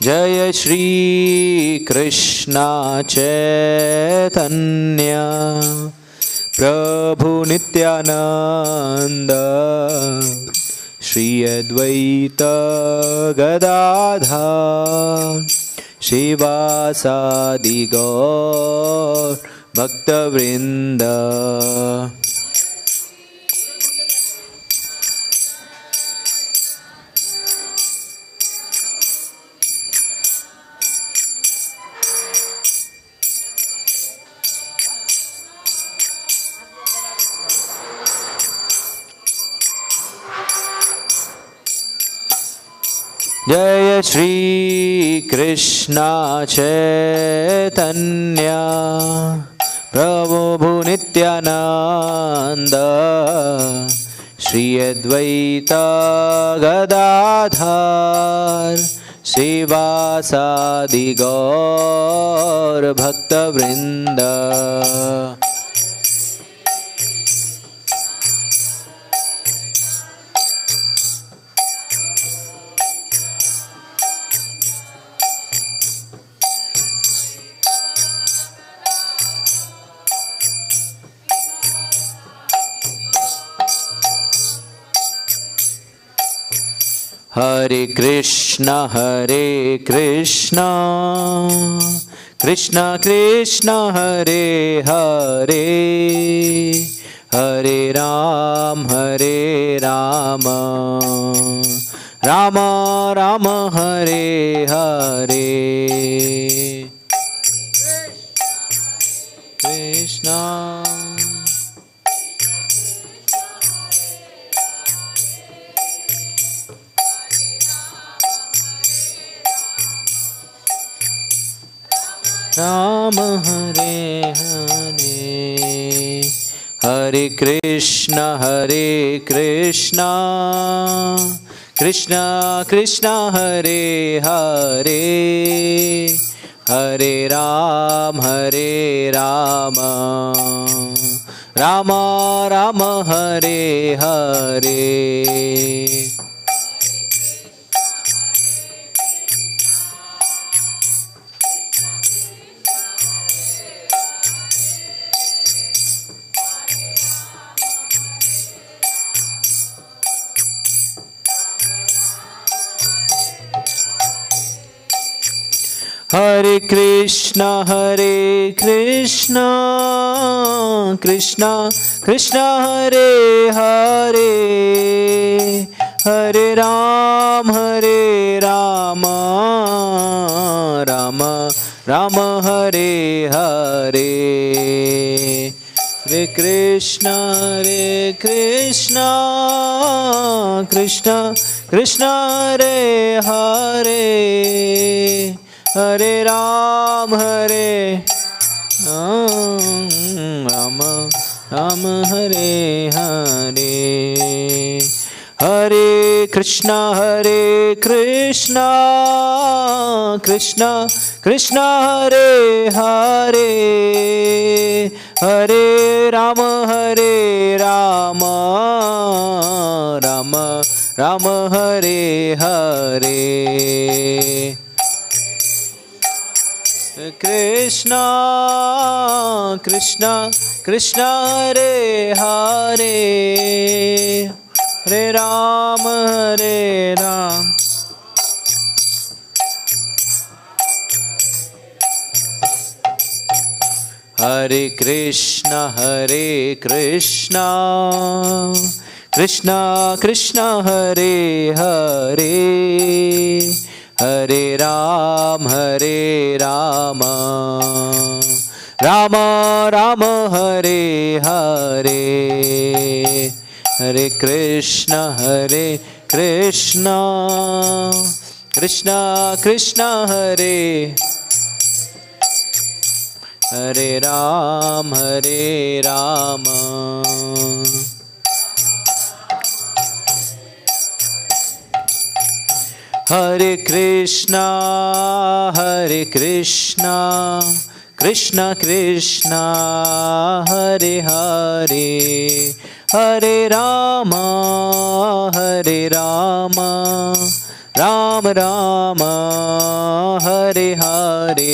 जय श्री कृष्ण चैतन्य प्रभु नित्यानंद श्री अद्वैत गदाधर श्रीवासादि गौर भक्तवृंद। जय श्री कृष्ण चैतन्य प्रभु नित्यानंद श्री अद्वैत गदाधर श्रीवासादि गौर भक्तवृंद। हरे कृष्ण कृष्ण कृष्ण हरे हरे, हरे राम राम राम हरे हरे। कृष्ण राम हरे हरे, हरे कृष्ण कृष्ण कृष्ण हरे हरे, हरे राम राम राम हरे हरे। हरे कृष्ण कृष्ण कृष्ण हरे हरे, हरे राम राम राम हरे हरे। हरे कृष्ण कृष्ण कृष्ण हरे हरे, हरे राम राम हरे हरे। हरे कृष्ण कृष्ण कृष्ण हरे हरे, हरे राम राम राम हरे हरे। कृष्ण कृष्ण कृष्ण हरे हरे, हरे राम हरे कृष्ण कृष्ण कृष्ण हरे हरे, हरे राम राम राम हरे हरे। हरे कृष्ण कृष्ण कृष्ण हरे, हरे राम हरे कृष्ण कृष्ण कृष्ण हरे हरे, हरे राम राम राम हरे हरे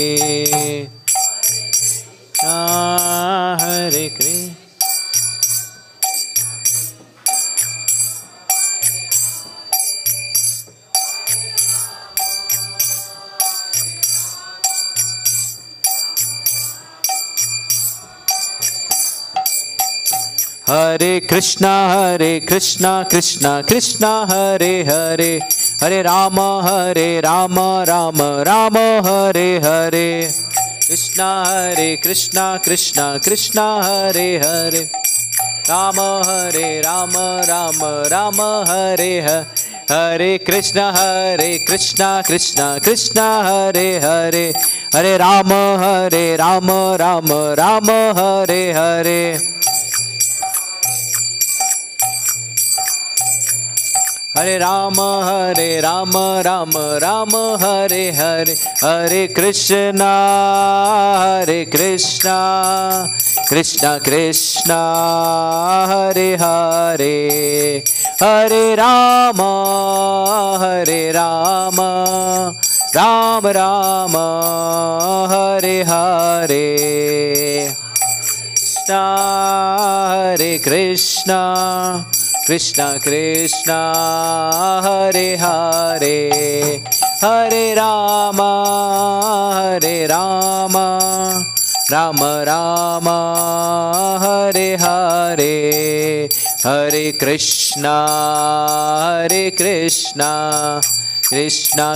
हरे कृष्ण हरे कृष्णा कृष्णा कृष्णा हरे हरे हरे राम राम राम हरे हरे कृष्णा कृष्णा कृष्णा हरे हरे राम राम हरे हरे कृष्णा कृष्णा हरे हरे हरे राम राम हरे हरे हरे राम राम हरे हरे हरे कृष्णा कृष्णा कृष्णा हरे हरे हरे राम राम हरे हरे कृष्णा कृष्णा हरे हरे हरे राम राम हरे हरे हरे कृष्णा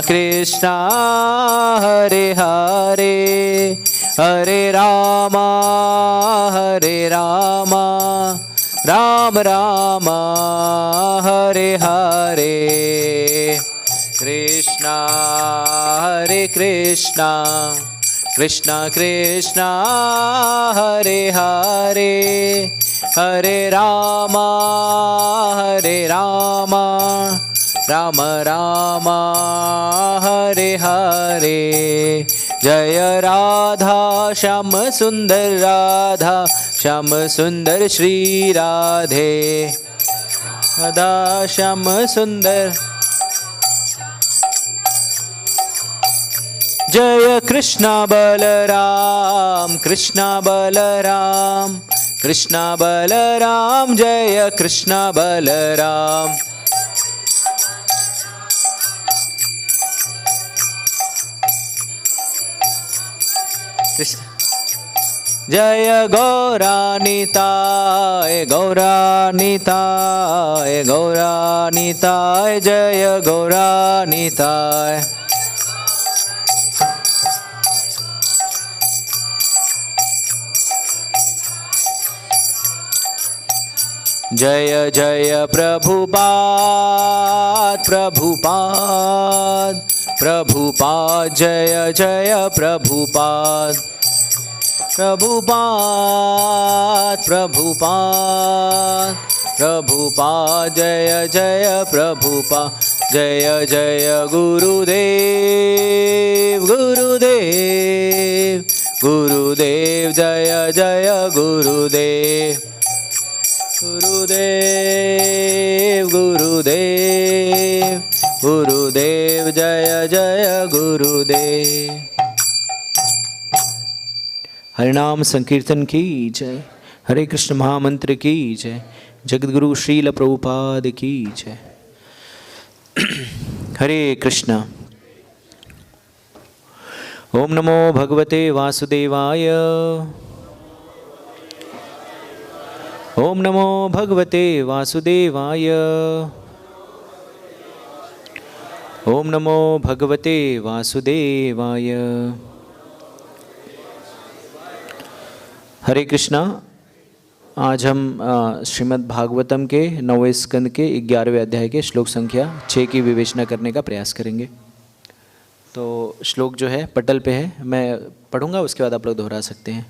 कृष्णा हरे हरे हरे राम राम हरे हरे कृष्णा कृष्णा हरे हरे हरे राम राम हरे हरे जय राधा श्याम सुंदर राधा श्याम सुंदर श्री राधे राधा श्याम सुंदर जय कृष्णा बलराम जय कृष्णा बलराम कृष्ण जय गौरानिताय जय गौरानिताय जय जय प्रभुपाद जय जय प्रभुपाद जय जय प्रभुपाद जय जय गुरुदेव जय जय गुरुदेव गुरुदेव जय जय गुरुदेव। हरिनाम संकीर्तन की जय, हरे कृष्ण महामंत्र की जय, जगद्गुरु श्रील प्रभुपाद की जय। हरे कृष्ण। ओम नमो भगवते वासुदेवाय। ओम नमो भगवते वासुदेवाय। ओम नमो भगवते वासुदेवाय। हरे कृष्णा। आज हम श्रीमद् भागवतम के 9वें स्कंद के 11वें अध्याय के श्लोक संख्या 6 की विवेचना करने का प्रयास करेंगे। तो श्लोक जो है पटल पे है, मैं पढ़ूंगा, उसके बाद आप लोग दोहरा सकते हैं।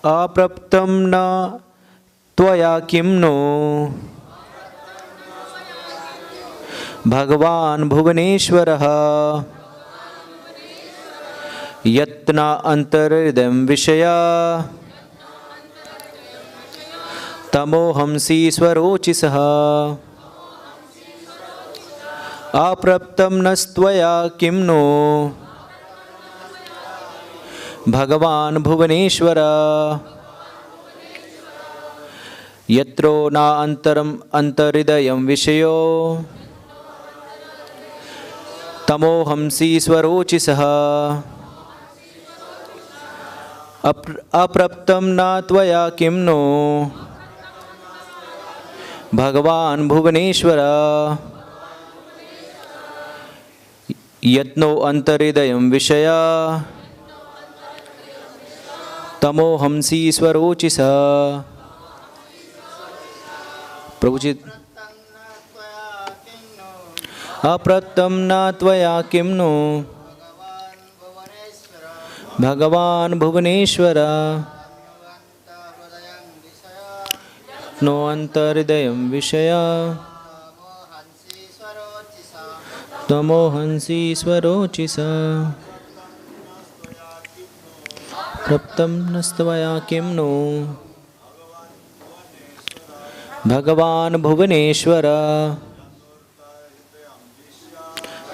अप्रप्तम न त्वया किं नो भगवान् भुवनेश्वरः यत्न अंतर्हृदयं विषया तमोहंसी स्वरोचिसः। अप्रप्तं नस्त्वया किं नो भगवान् भुवनेश्वर यत्रो न अंतर्हृदयं विषयो तमोहंसि स्वरोचिषः अप्रप्तं न त्वया किं नो भगवान् भुवनेश्वर यत्नो अंतर्हृदयं विषया तमोहंसि स्वरोचिषः। प्रभु जी अप्रप्तं न त्वया किं नो भगवान् भुवनेश्वर नो अंतर्हृदयं विषया तमोहंसि स्वरोचिषः। प्रप्तं नस्त्वया किं नो भगवान् भुवनेश्वर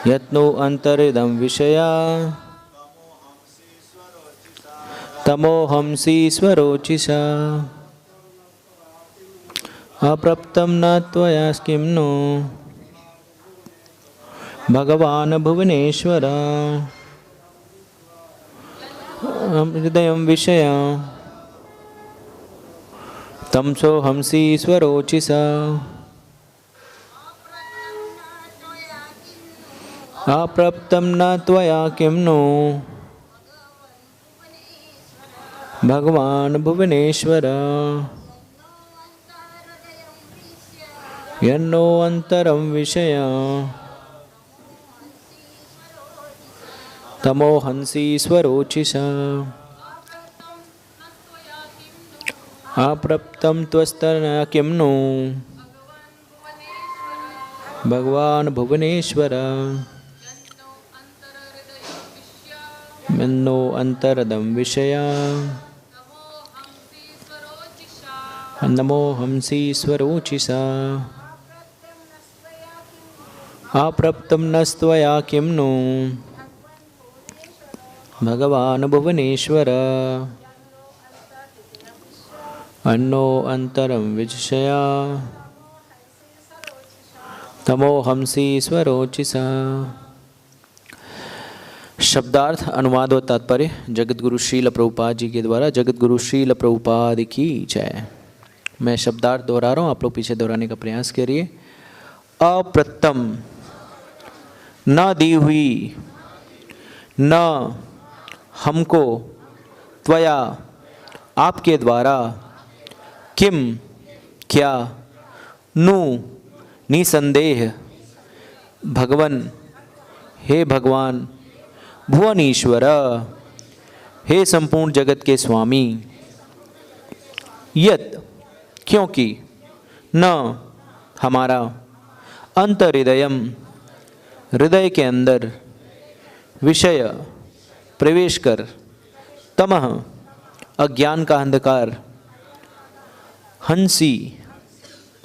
यत्नो अंतर्हृदयं विषया तमोहंसि स्वरोचिषः। अप्रप्तं न त्वया किं नो भगवान् भुवनेश्वर हृदयं विषया तमसोहंसि स्वरोचिषः। अप्रप्तं न त्वया किं नो भगवान् भुवनेश्वर यन्नो अंतरं विषया तमोहंसि स्वरोचिषः। अप्रप्तं त्वस्तनया किं नो भगवान् भुवनेश्वर यन्नो अंतरदं विषया नमोहंसि स्वरोचिषः। अप्रप्तं नस्त्वया किं नो भगवान् भुवनेश्वर अन्नो अंतरं विषया तमोहंसि स्वरोचिषः। शब्दार्थ अनुवाद व तात्पर्य जगत गुरु श्रील प्रभुपाद जी के द्वारा। जगत गुरु श्रील प्रभुपाद की जय। मैं शब्दार्थ दोहरा रहा हूँ, आप लोग पीछे दोहराने का प्रयास करिए। अप्रप्तं न दी हुई, न हमको, त्वया आपके द्वारा, किम क्या, नु निसंदेह, भगवन हे भगवान, भुवनेश्वर हे संपूर्ण जगत के स्वामी, यत क्योंकि, न हमारा, अंतर्हृदयम हृदय के अंदर, विषय प्रवेश कर, तमः अज्ञान का अंधकार, हंसी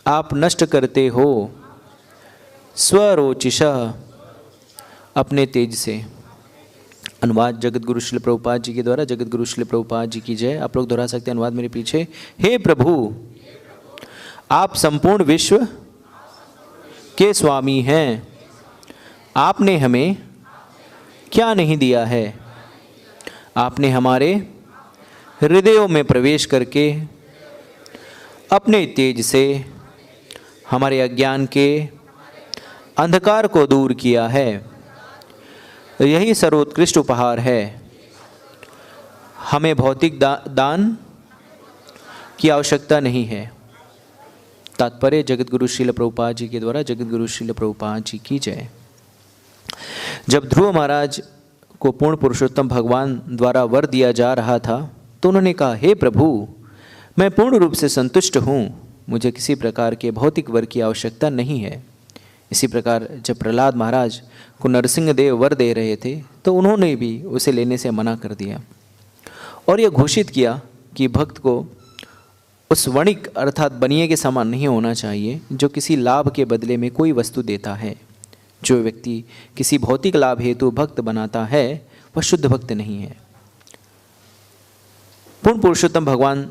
आप नष्ट करते हो, स्वरोचिषः अपने तेज से। अनुवाद जगत गुरु श्रील प्रभुपाद जी के द्वारा। जगत गुरु श्रील प्रभुपाद जी की जय। आप लोग दोहरा सकते हैं अनुवाद मेरे पीछे। हे प्रभु, आप संपूर्ण विश्व के स्वामी हैं। आपने हमें क्या नहीं दिया है? आपने हमारे हृदयों में प्रवेश करके अपने तेज से हमारे अज्ञान के अंधकार को दूर किया है। यही सर्वोत्कृष्ट उपहार है। हमें भौतिक दान की आवश्यकता नहीं है। तात्पर्य जगत गुरु श्रील प्रभुपाद जी के द्वारा। जगत गुरु श्रील प्रभुपाद जी की जय। जब ध्रुव महाराज को पूर्ण पुरुषोत्तम भगवान द्वारा वर दिया जा रहा था तो उन्होंने कहा, हे प्रभु, मैं पूर्ण रूप से संतुष्ट हूँ, मुझे किसी प्रकार के भौतिक वर की आवश्यकता नहीं है। इसी प्रकार जब प्रहलाद महाराज को नरसिंह देव वर दे रहे थे तो उन्होंने भी उसे लेने से मना कर दिया और यह घोषित किया कि भक्त को उस वणिक अर्थात बनिए के समान नहीं होना चाहिए जो किसी लाभ के बदले में कोई वस्तु देता है। जो व्यक्ति किसी भौतिक लाभ हेतु भक्त बनाता है वह शुद्ध भक्त नहीं है। पूर्ण पुरुषोत्तम भगवान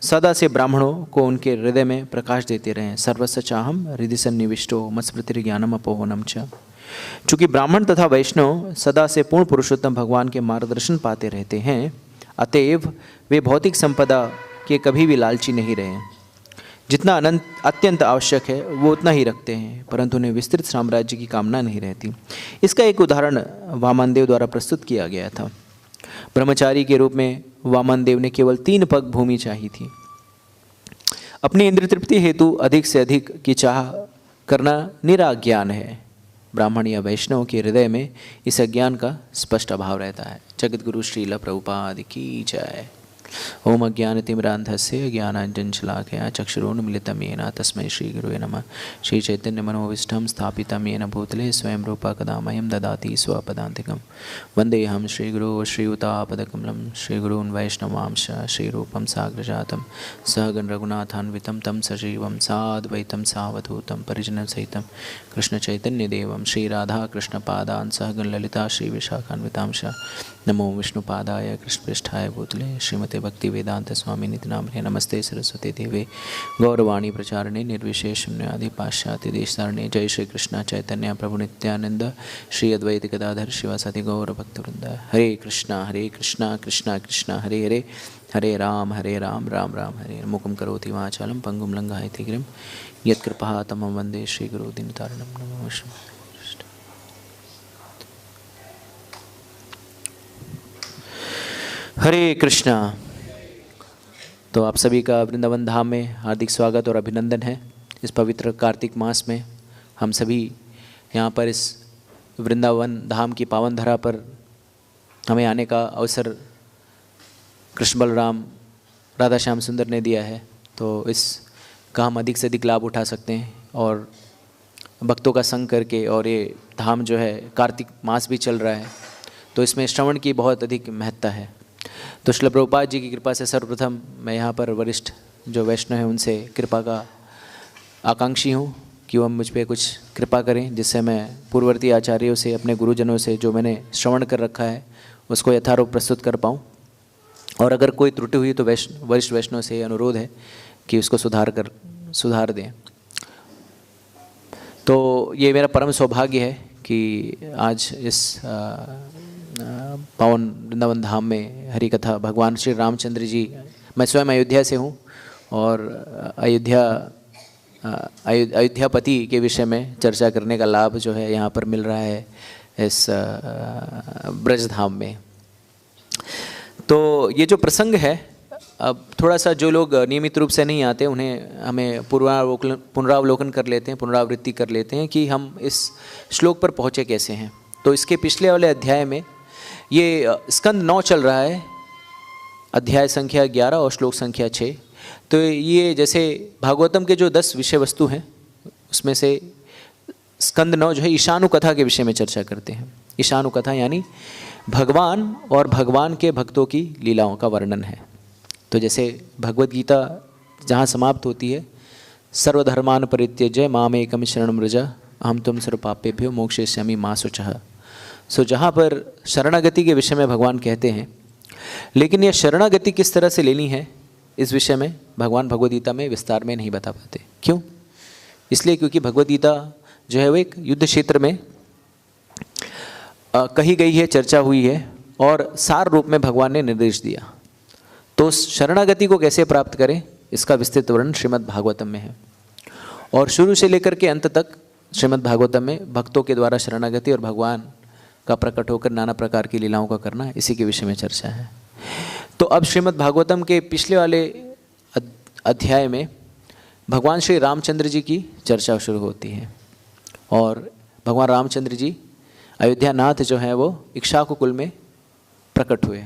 सदा से ब्राह्मणों को उनके हृदय में प्रकाश देते रहे। सर्वस्व चाहम हृदय सन्निविष्टो मत्स्मृति ज्ञानम अपोहनम च। चूँकि ब्राह्मण तथा वैष्णव सदा से पूर्ण पुरुषोत्तम भगवान के मार्गदर्शन पाते रहते हैं, अतएव वे भौतिक संपदा के कभी भी लालची नहीं रहे। जितना अत्यंत आवश्यक है वो उतना ही रखते हैं, परंतु उन्हें विस्तृत साम्राज्य की कामना नहीं रहती। इसका एक उदाहरण वामन देव द्वारा प्रस्तुत किया गया था। ब्रह्मचारी के रूप में वामन देव ने केवल 3 पग भूमि चाहिए थी। अपनी इंद्रिय तृप्ति हेतु अधिक से अधिक की चाह करना निरा ज्ञान है। ब्राह्मण या वैष्णव के हृदय में इस अज्ञान का स्पष्ट अभाव रहता है। जगत गुरु श्रील प्रभुपाद की जय। ओम अज्ञानतिमिरान्धस्य ज्ञानाञ्जनशलाकया चक्षुरुन्मीलितं येन तस्मै श्रीगुरुवे नमः। श्रीचैतन्यमनोभीष्टं स्थापितं येन भूतले स्वयं रूपा कदा मह्यं ददाति स्वपदान्तिकं। वन्देऽहं श्रीगुरो श्रीयुतापदकमलं श्रीगुरून् वैष्णवांश श्रीरूपं साग्रजातं सहगण रघुनाथान्वितं तं सजीवं साद्वैतं सावधूतं परिजनसहितं कृष्णचैतन्यदेवं श्रीराधाकृष्णपादान् सहगण ललिता श्रीविशाखान्वितांश। नमो विष्णुपादाय कृष्णपृष्ठाय भूतले श्रीमते भक्ति वेदांत स्वामी निति नामने। नमस्ते सरस्वती देवे गौरवाणी प्रचारणे निर्विशेष शून्यादि पाश्चात्य देशधारणे। जय श्री कृष्ण चैतन्य प्रभु नित्यानंद श्री अद्वैत गदाधर शिवासादि गौर भक्तवृंद। हरे कृष्णा कृष्णा कृष्णा हरे हरे, हरे राम राम राम हरे। मुखम करोति वाचालं पंगुं लंघयति गिरिं यत्कृपातमं वन्दे श्रीगुरो दीनतारिणं। नमो विष्णु। हरे कृष्णा। तो आप सभी का वृंदावन धाम में हार्दिक स्वागत और अभिनंदन है। इस पवित्र कार्तिक मास में हम सभी यहाँ पर इस वृंदावन धाम की पावन धरा पर हमें आने का अवसर कृष्ण बलराम राधा श्याम सुंदर ने दिया है। तो इसका हम अधिक से अधिक लाभ उठा सकते हैं और भक्तों का संग करके। और ये धाम जो है कार्तिक मास भी चल रहा है, तो इसमें श्रवण की बहुत अधिक महत्ता है। तो श्रील प्रभुपाद जी की कृपा से सर्वप्रथम मैं यहाँ पर वरिष्ठ जो वैष्णव हैं उनसे कृपा का आकांक्षी हूँ कि वह मुझ पर कुछ कृपा करें, जिससे मैं पूर्ववर्ती आचार्यों से, अपने गुरुजनों से जो मैंने श्रवण कर रखा है उसको यथारूप प्रस्तुत कर पाऊँ। और अगर कोई त्रुटि हुई तो वरिष्ठ वैष्णव से अनुरोध है कि उसको सुधार दें। तो ये मेरा परम सौभाग्य है कि आज इस पावन वृंदावन धाम में हरि कथा भगवान श्री रामचंद्र जी, मैं स्वयं अयोध्या से हूँ और अयोध्यापति के विषय में चर्चा करने का लाभ जो है यहाँ पर मिल रहा है इस ब्रज धाम में। तो ये जो प्रसंग है, अब थोड़ा सा जो लोग नियमित रूप से नहीं आते उन्हें हमें पुनरावलोकन कर लेते हैं, पुनरावृत्ति कर लेते हैं कि हम इस श्लोक पर पहुँचे कैसे हैं। तो इसके पिछले वाले अध्याय में ये स्कंद 9 चल रहा है, अध्याय संख्या 11 और श्लोक संख्या 6। तो ये जैसे भागवतम के जो 10 विषय वस्तु हैं उसमें से स्कंद 9 जो है ईशानु कथा के विषय में चर्चा करते हैं। ईशानु कथा यानी भगवान और भगवान के भक्तों की लीलाओं का वर्णन है। तो जैसे भगवद गीता जहाँ समाप्त होती है, सर्वधर्मान परित्यज्य माम एकम शरणं व्रज अहम तुम सर्व पापेभ्यो मोक्षयिष्यामि मा शुचः। सो जहाँ पर शरणागति के विषय में भगवान कहते हैं, लेकिन यह शरणागति किस तरह से लेनी है इस विषय में भगवान भगवद गीता में विस्तार में नहीं बता पाते। क्यों? इसलिए क्योंकि भगवद गीता जो है वो एक युद्ध क्षेत्र में कही गई है, चर्चा हुई है और सार रूप में भगवान ने निर्देश दिया। तो शरणागति को कैसे प्राप्त करें इसका विस्तृत वर्णन श्रीमद् भागवतम में है। और शुरू से लेकर के अंत तक श्रीमद् भागवतम में भक्तों के द्वारा शरणागति और भगवान का प्रकट होकर नाना प्रकार की लीलाओं का करना, इसी के विषय में चर्चा है। तो अब श्रीमद् भागवतम के पिछले वाले अध्याय में भगवान श्री रामचंद्र जी की चर्चा शुरू होती है। और भगवान रामचंद्र जी अयोध्यानाथ जो है वो इक्ष्वाकु कुल में प्रकट हुए।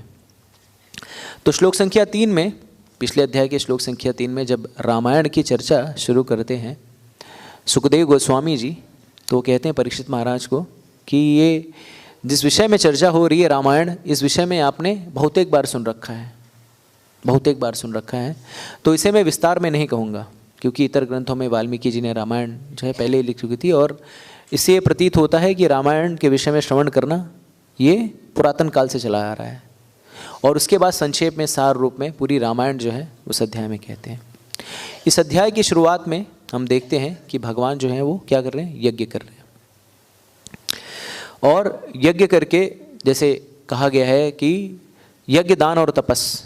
तो श्लोक संख्या 3 में, पिछले अध्याय के श्लोक संख्या 3 में जब रामायण की चर्चा शुरू करते हैं सुखदेव गोस्वामी जी, तो कहते हैं परीक्षित महाराज को कि ये जिस विषय में चर्चा हो रही है रामायण, इस विषय में आपने बहुतेक बार सुन रखा है, तो इसे मैं विस्तार में नहीं कहूँगा, क्योंकि इतर ग्रंथों में वाल्मीकि जी ने रामायण जो है पहले ही लिख चुकी थी और इससे ये प्रतीत होता है कि रामायण के विषय में श्रवण करना ये पुरातन काल से चला आ रहा है। और उसके बाद संक्षेप में सार रूप में पूरी रामायण जो है उस अध्याय में कहते हैं। इस अध्याय की शुरुआत में हम देखते हैं कि भगवान जो है वो क्या कर रहे हैं, यज्ञ कर रहे हैं। और यज्ञ करके जैसे कहा गया है कि यज्ञ, दान और तपस,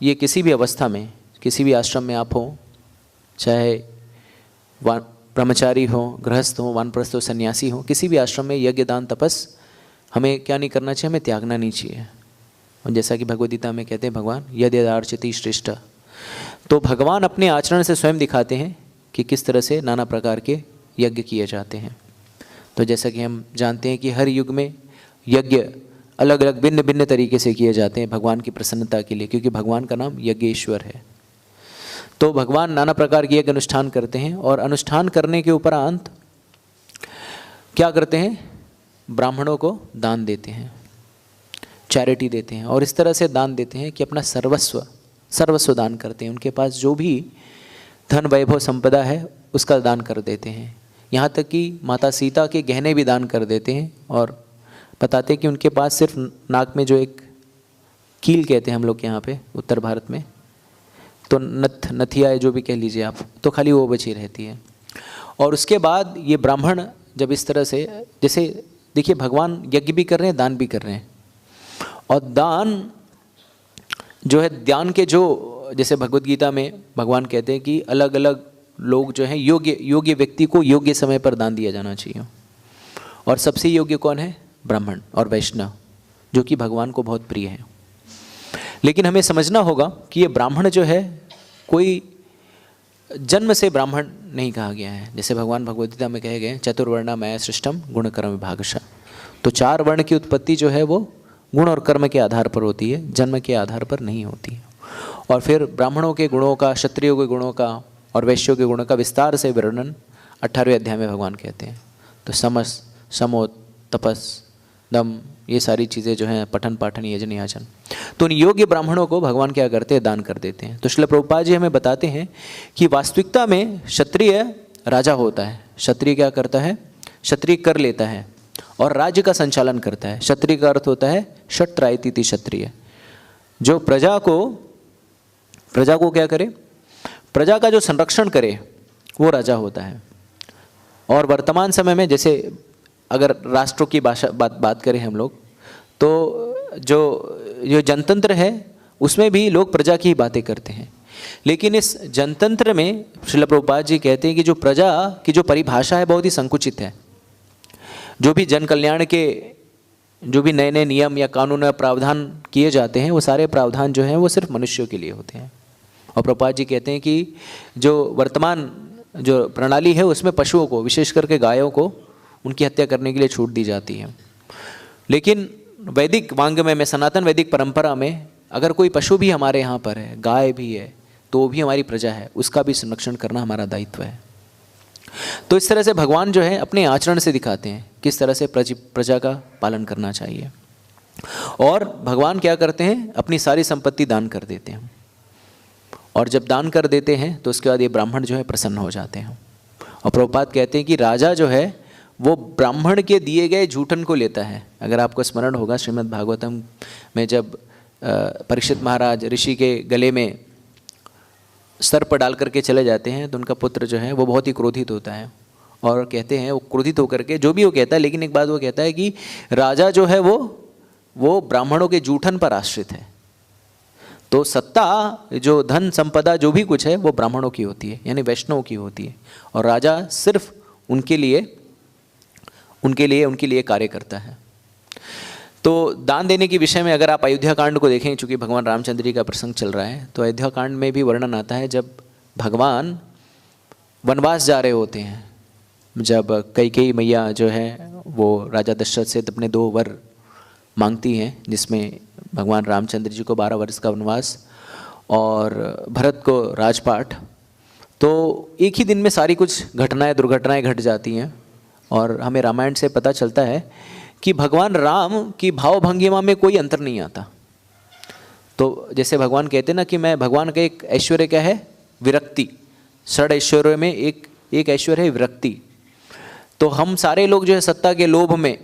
ये किसी भी अवस्था में, किसी भी आश्रम में आप हो, चाहे ब्रह्मचारी हो, गृहस्थ हो, वानप्रस्थ हो, सन्यासी हो, किसी भी आश्रम में यज्ञ, दान, तपस हमें क्या नहीं करना चाहिए, हमें त्यागना नहीं चाहिए। और जैसा कि भगवद गीता में कहते हैं भगवान, यद्यदार्चति श्रेष्ठ, तो भगवान अपने आचरण से स्वयं दिखाते हैं कि किस तरह से नाना प्रकार के यज्ञ किए जाते हैं। तो जैसा कि हम जानते हैं कि हर युग में यज्ञ अलग अलग भिन्न भिन्न तरीके से किए जाते हैं भगवान की प्रसन्नता के लिए, क्योंकि भगवान का नाम यज्ञेश्वर है। तो भगवान नाना प्रकार के यज्ञ अनुष्ठान करते हैं और अनुष्ठान करने के उपरांत क्या करते हैं, ब्राह्मणों को दान देते हैं, चैरिटी देते हैं। और इस तरह से दान देते हैं कि अपना सर्वस्व दान करते हैं। उनके पास जो भी धन वैभव संपदा है उसका दान कर देते हैं। यहाँ तक कि माता सीता के गहने भी दान कर देते हैं। और बताते हैं कि उनके पास सिर्फ नाक में जो एक कील कहते हैं हम लोग के यहाँ पे उत्तर भारत में, तो नथिया जो भी कह लीजिए आप, तो खाली वो बची रहती है। और उसके बाद ये ब्राह्मण जब इस तरह से, जैसे देखिए भगवान यज्ञ भी कर रहे हैं, दान भी कर रहे हैं। और दान जो है, दान के जो, जैसे भगवद गीता में भगवान कहते हैं कि अलग अलग लोग जो हैं, योग्य व्यक्ति को योग्य समय पर दान दिया जाना चाहिए। और सबसे योग्य कौन है, ब्राह्मण और वैष्णव, जो कि भगवान को बहुत प्रिय है। लेकिन हमें समझना होगा कि ये ब्राह्मण जो है कोई जन्म से ब्राह्मण नहीं कहा गया है। जैसे भगवान भगवद गीता में कहे गए, चतुर्वर्णा मया सृष्टम गुण कर्म विभागशः। तो 4 वर्ण की उत्पत्ति जो है वो गुण और कर्म के आधार पर होती है, जन्म के आधार पर नहीं होती है। और फिर ब्राह्मणों के गुणों का, क्षत्रियों के गुणों का और वैश्यों के गुणों का विस्तार से वर्णन 18वें अध्याय में भगवान कहते हैं। तो समस, समो, तपस, दम, ये सारी चीज़ें जो हैं, पठन पाठन यजन याचन, तो उन योग्य ब्राह्मणों को भगवान क्या करते हैं, दान कर देते हैं। तो श्रील प्रभुपाद जी हमें बताते हैं कि वास्तविकता में क्षत्रिय राजा होता है। क्षत्रिय क्या करता है, क्षत्रिय कर लेता है और राज्य का संचालन करता है। क्षत्रिय का अर्थ होता है क्षत्रायति क्षत्रिय, जो प्रजा को क्या करे, प्रजा का जो संरक्षण करे, वो राजा होता है। और वर्तमान समय में जैसे अगर राष्ट्रों की भाषा बात करें हम लोग, तो जो जनतंत्र है उसमें भी लोग प्रजा की ही बातें करते हैं। लेकिन इस जनतंत्र में श्रील प्रभुपाद जी कहते हैं कि जो प्रजा की जो परिभाषा है बहुत ही संकुचित है। जो भी जन कल्याण के जो भी नए नए नियम या कानून या प्रावधान किए जाते हैं, वो सारे प्रावधान जो हैं वो सिर्फ मनुष्यों के लिए होते हैं। और प्रभुपाद जी कहते हैं कि जो वर्तमान जो प्रणाली है उसमें पशुओं को, विशेष करके गायों को, उनकी हत्या करने के लिए छूट दी जाती है। लेकिन वैदिक वांग्मय में, सनातन वैदिक परंपरा में, अगर कोई पशु भी हमारे यहाँ पर है, गाय भी है, तो वो भी हमारी प्रजा है, उसका भी संरक्षण करना हमारा दायित्व है। तो इस तरह से भगवान जो है अपने आचरण से दिखाते हैं किस तरह से प्रजा का पालन करना चाहिए। और भगवान क्या करते हैं, अपनी सारी संपत्ति दान कर देते हैं। और जब दान कर देते हैं तो उसके बाद ये ब्राह्मण जो है प्रसन्न हो जाते हैं। और प्रभुपाद कहते हैं कि राजा जो है वो ब्राह्मण के दिए गए जूठन को लेता है। अगर आपको स्मरण होगा श्रीमद् भागवतम में जब परीक्षित महाराज ऋषि के गले में सर्प डाल करके चले जाते हैं, तो उनका पुत्र जो है वो बहुत ही क्रोधित होता है। और कहते हैं वो क्रोधित होकर के जो भी वो कहता है, लेकिन एक बात वो कहता है कि राजा जो है वो ब्राह्मणों के जूठन पर आश्रित है। तो सत्ता, जो धन संपदा, जो भी कुछ है वो ब्राह्मणों की होती है, यानी वैष्णवों की होती है। और राजा सिर्फ उनके लिए कार्य करता है। तो दान देने के विषय में अगर आप अयोध्या कांड को देखें, चूँकि भगवान रामचंद्र जी का प्रसंग चल रहा है, तो अयोध्या कांड में भी वर्णन आता है जब भगवान वनवास जा रहे होते हैं, जब कैकेयी मैया जो है वो राजा दशरथ से अपने 2 वर मांगती हैं, जिसमें भगवान रामचंद्र जी को 12 वर्ष का वनवास और भरत को राजपाट। तो एक ही दिन में सारी कुछ दुर्घटनाएं घट जाती हैं। और हमें रामायण से पता चलता है कि भगवान राम की भाव भंगिमा में कोई अंतर नहीं आता। तो जैसे भगवान कहते हैं ना कि मैं, भगवान का एक ऐश्वर्य क्या है, विरक्ति। 6 ऐश्वर्य में एक ऐश्वर्य है विरक्ति। तो हम सारे लोग जो है सत्ता के लोभ में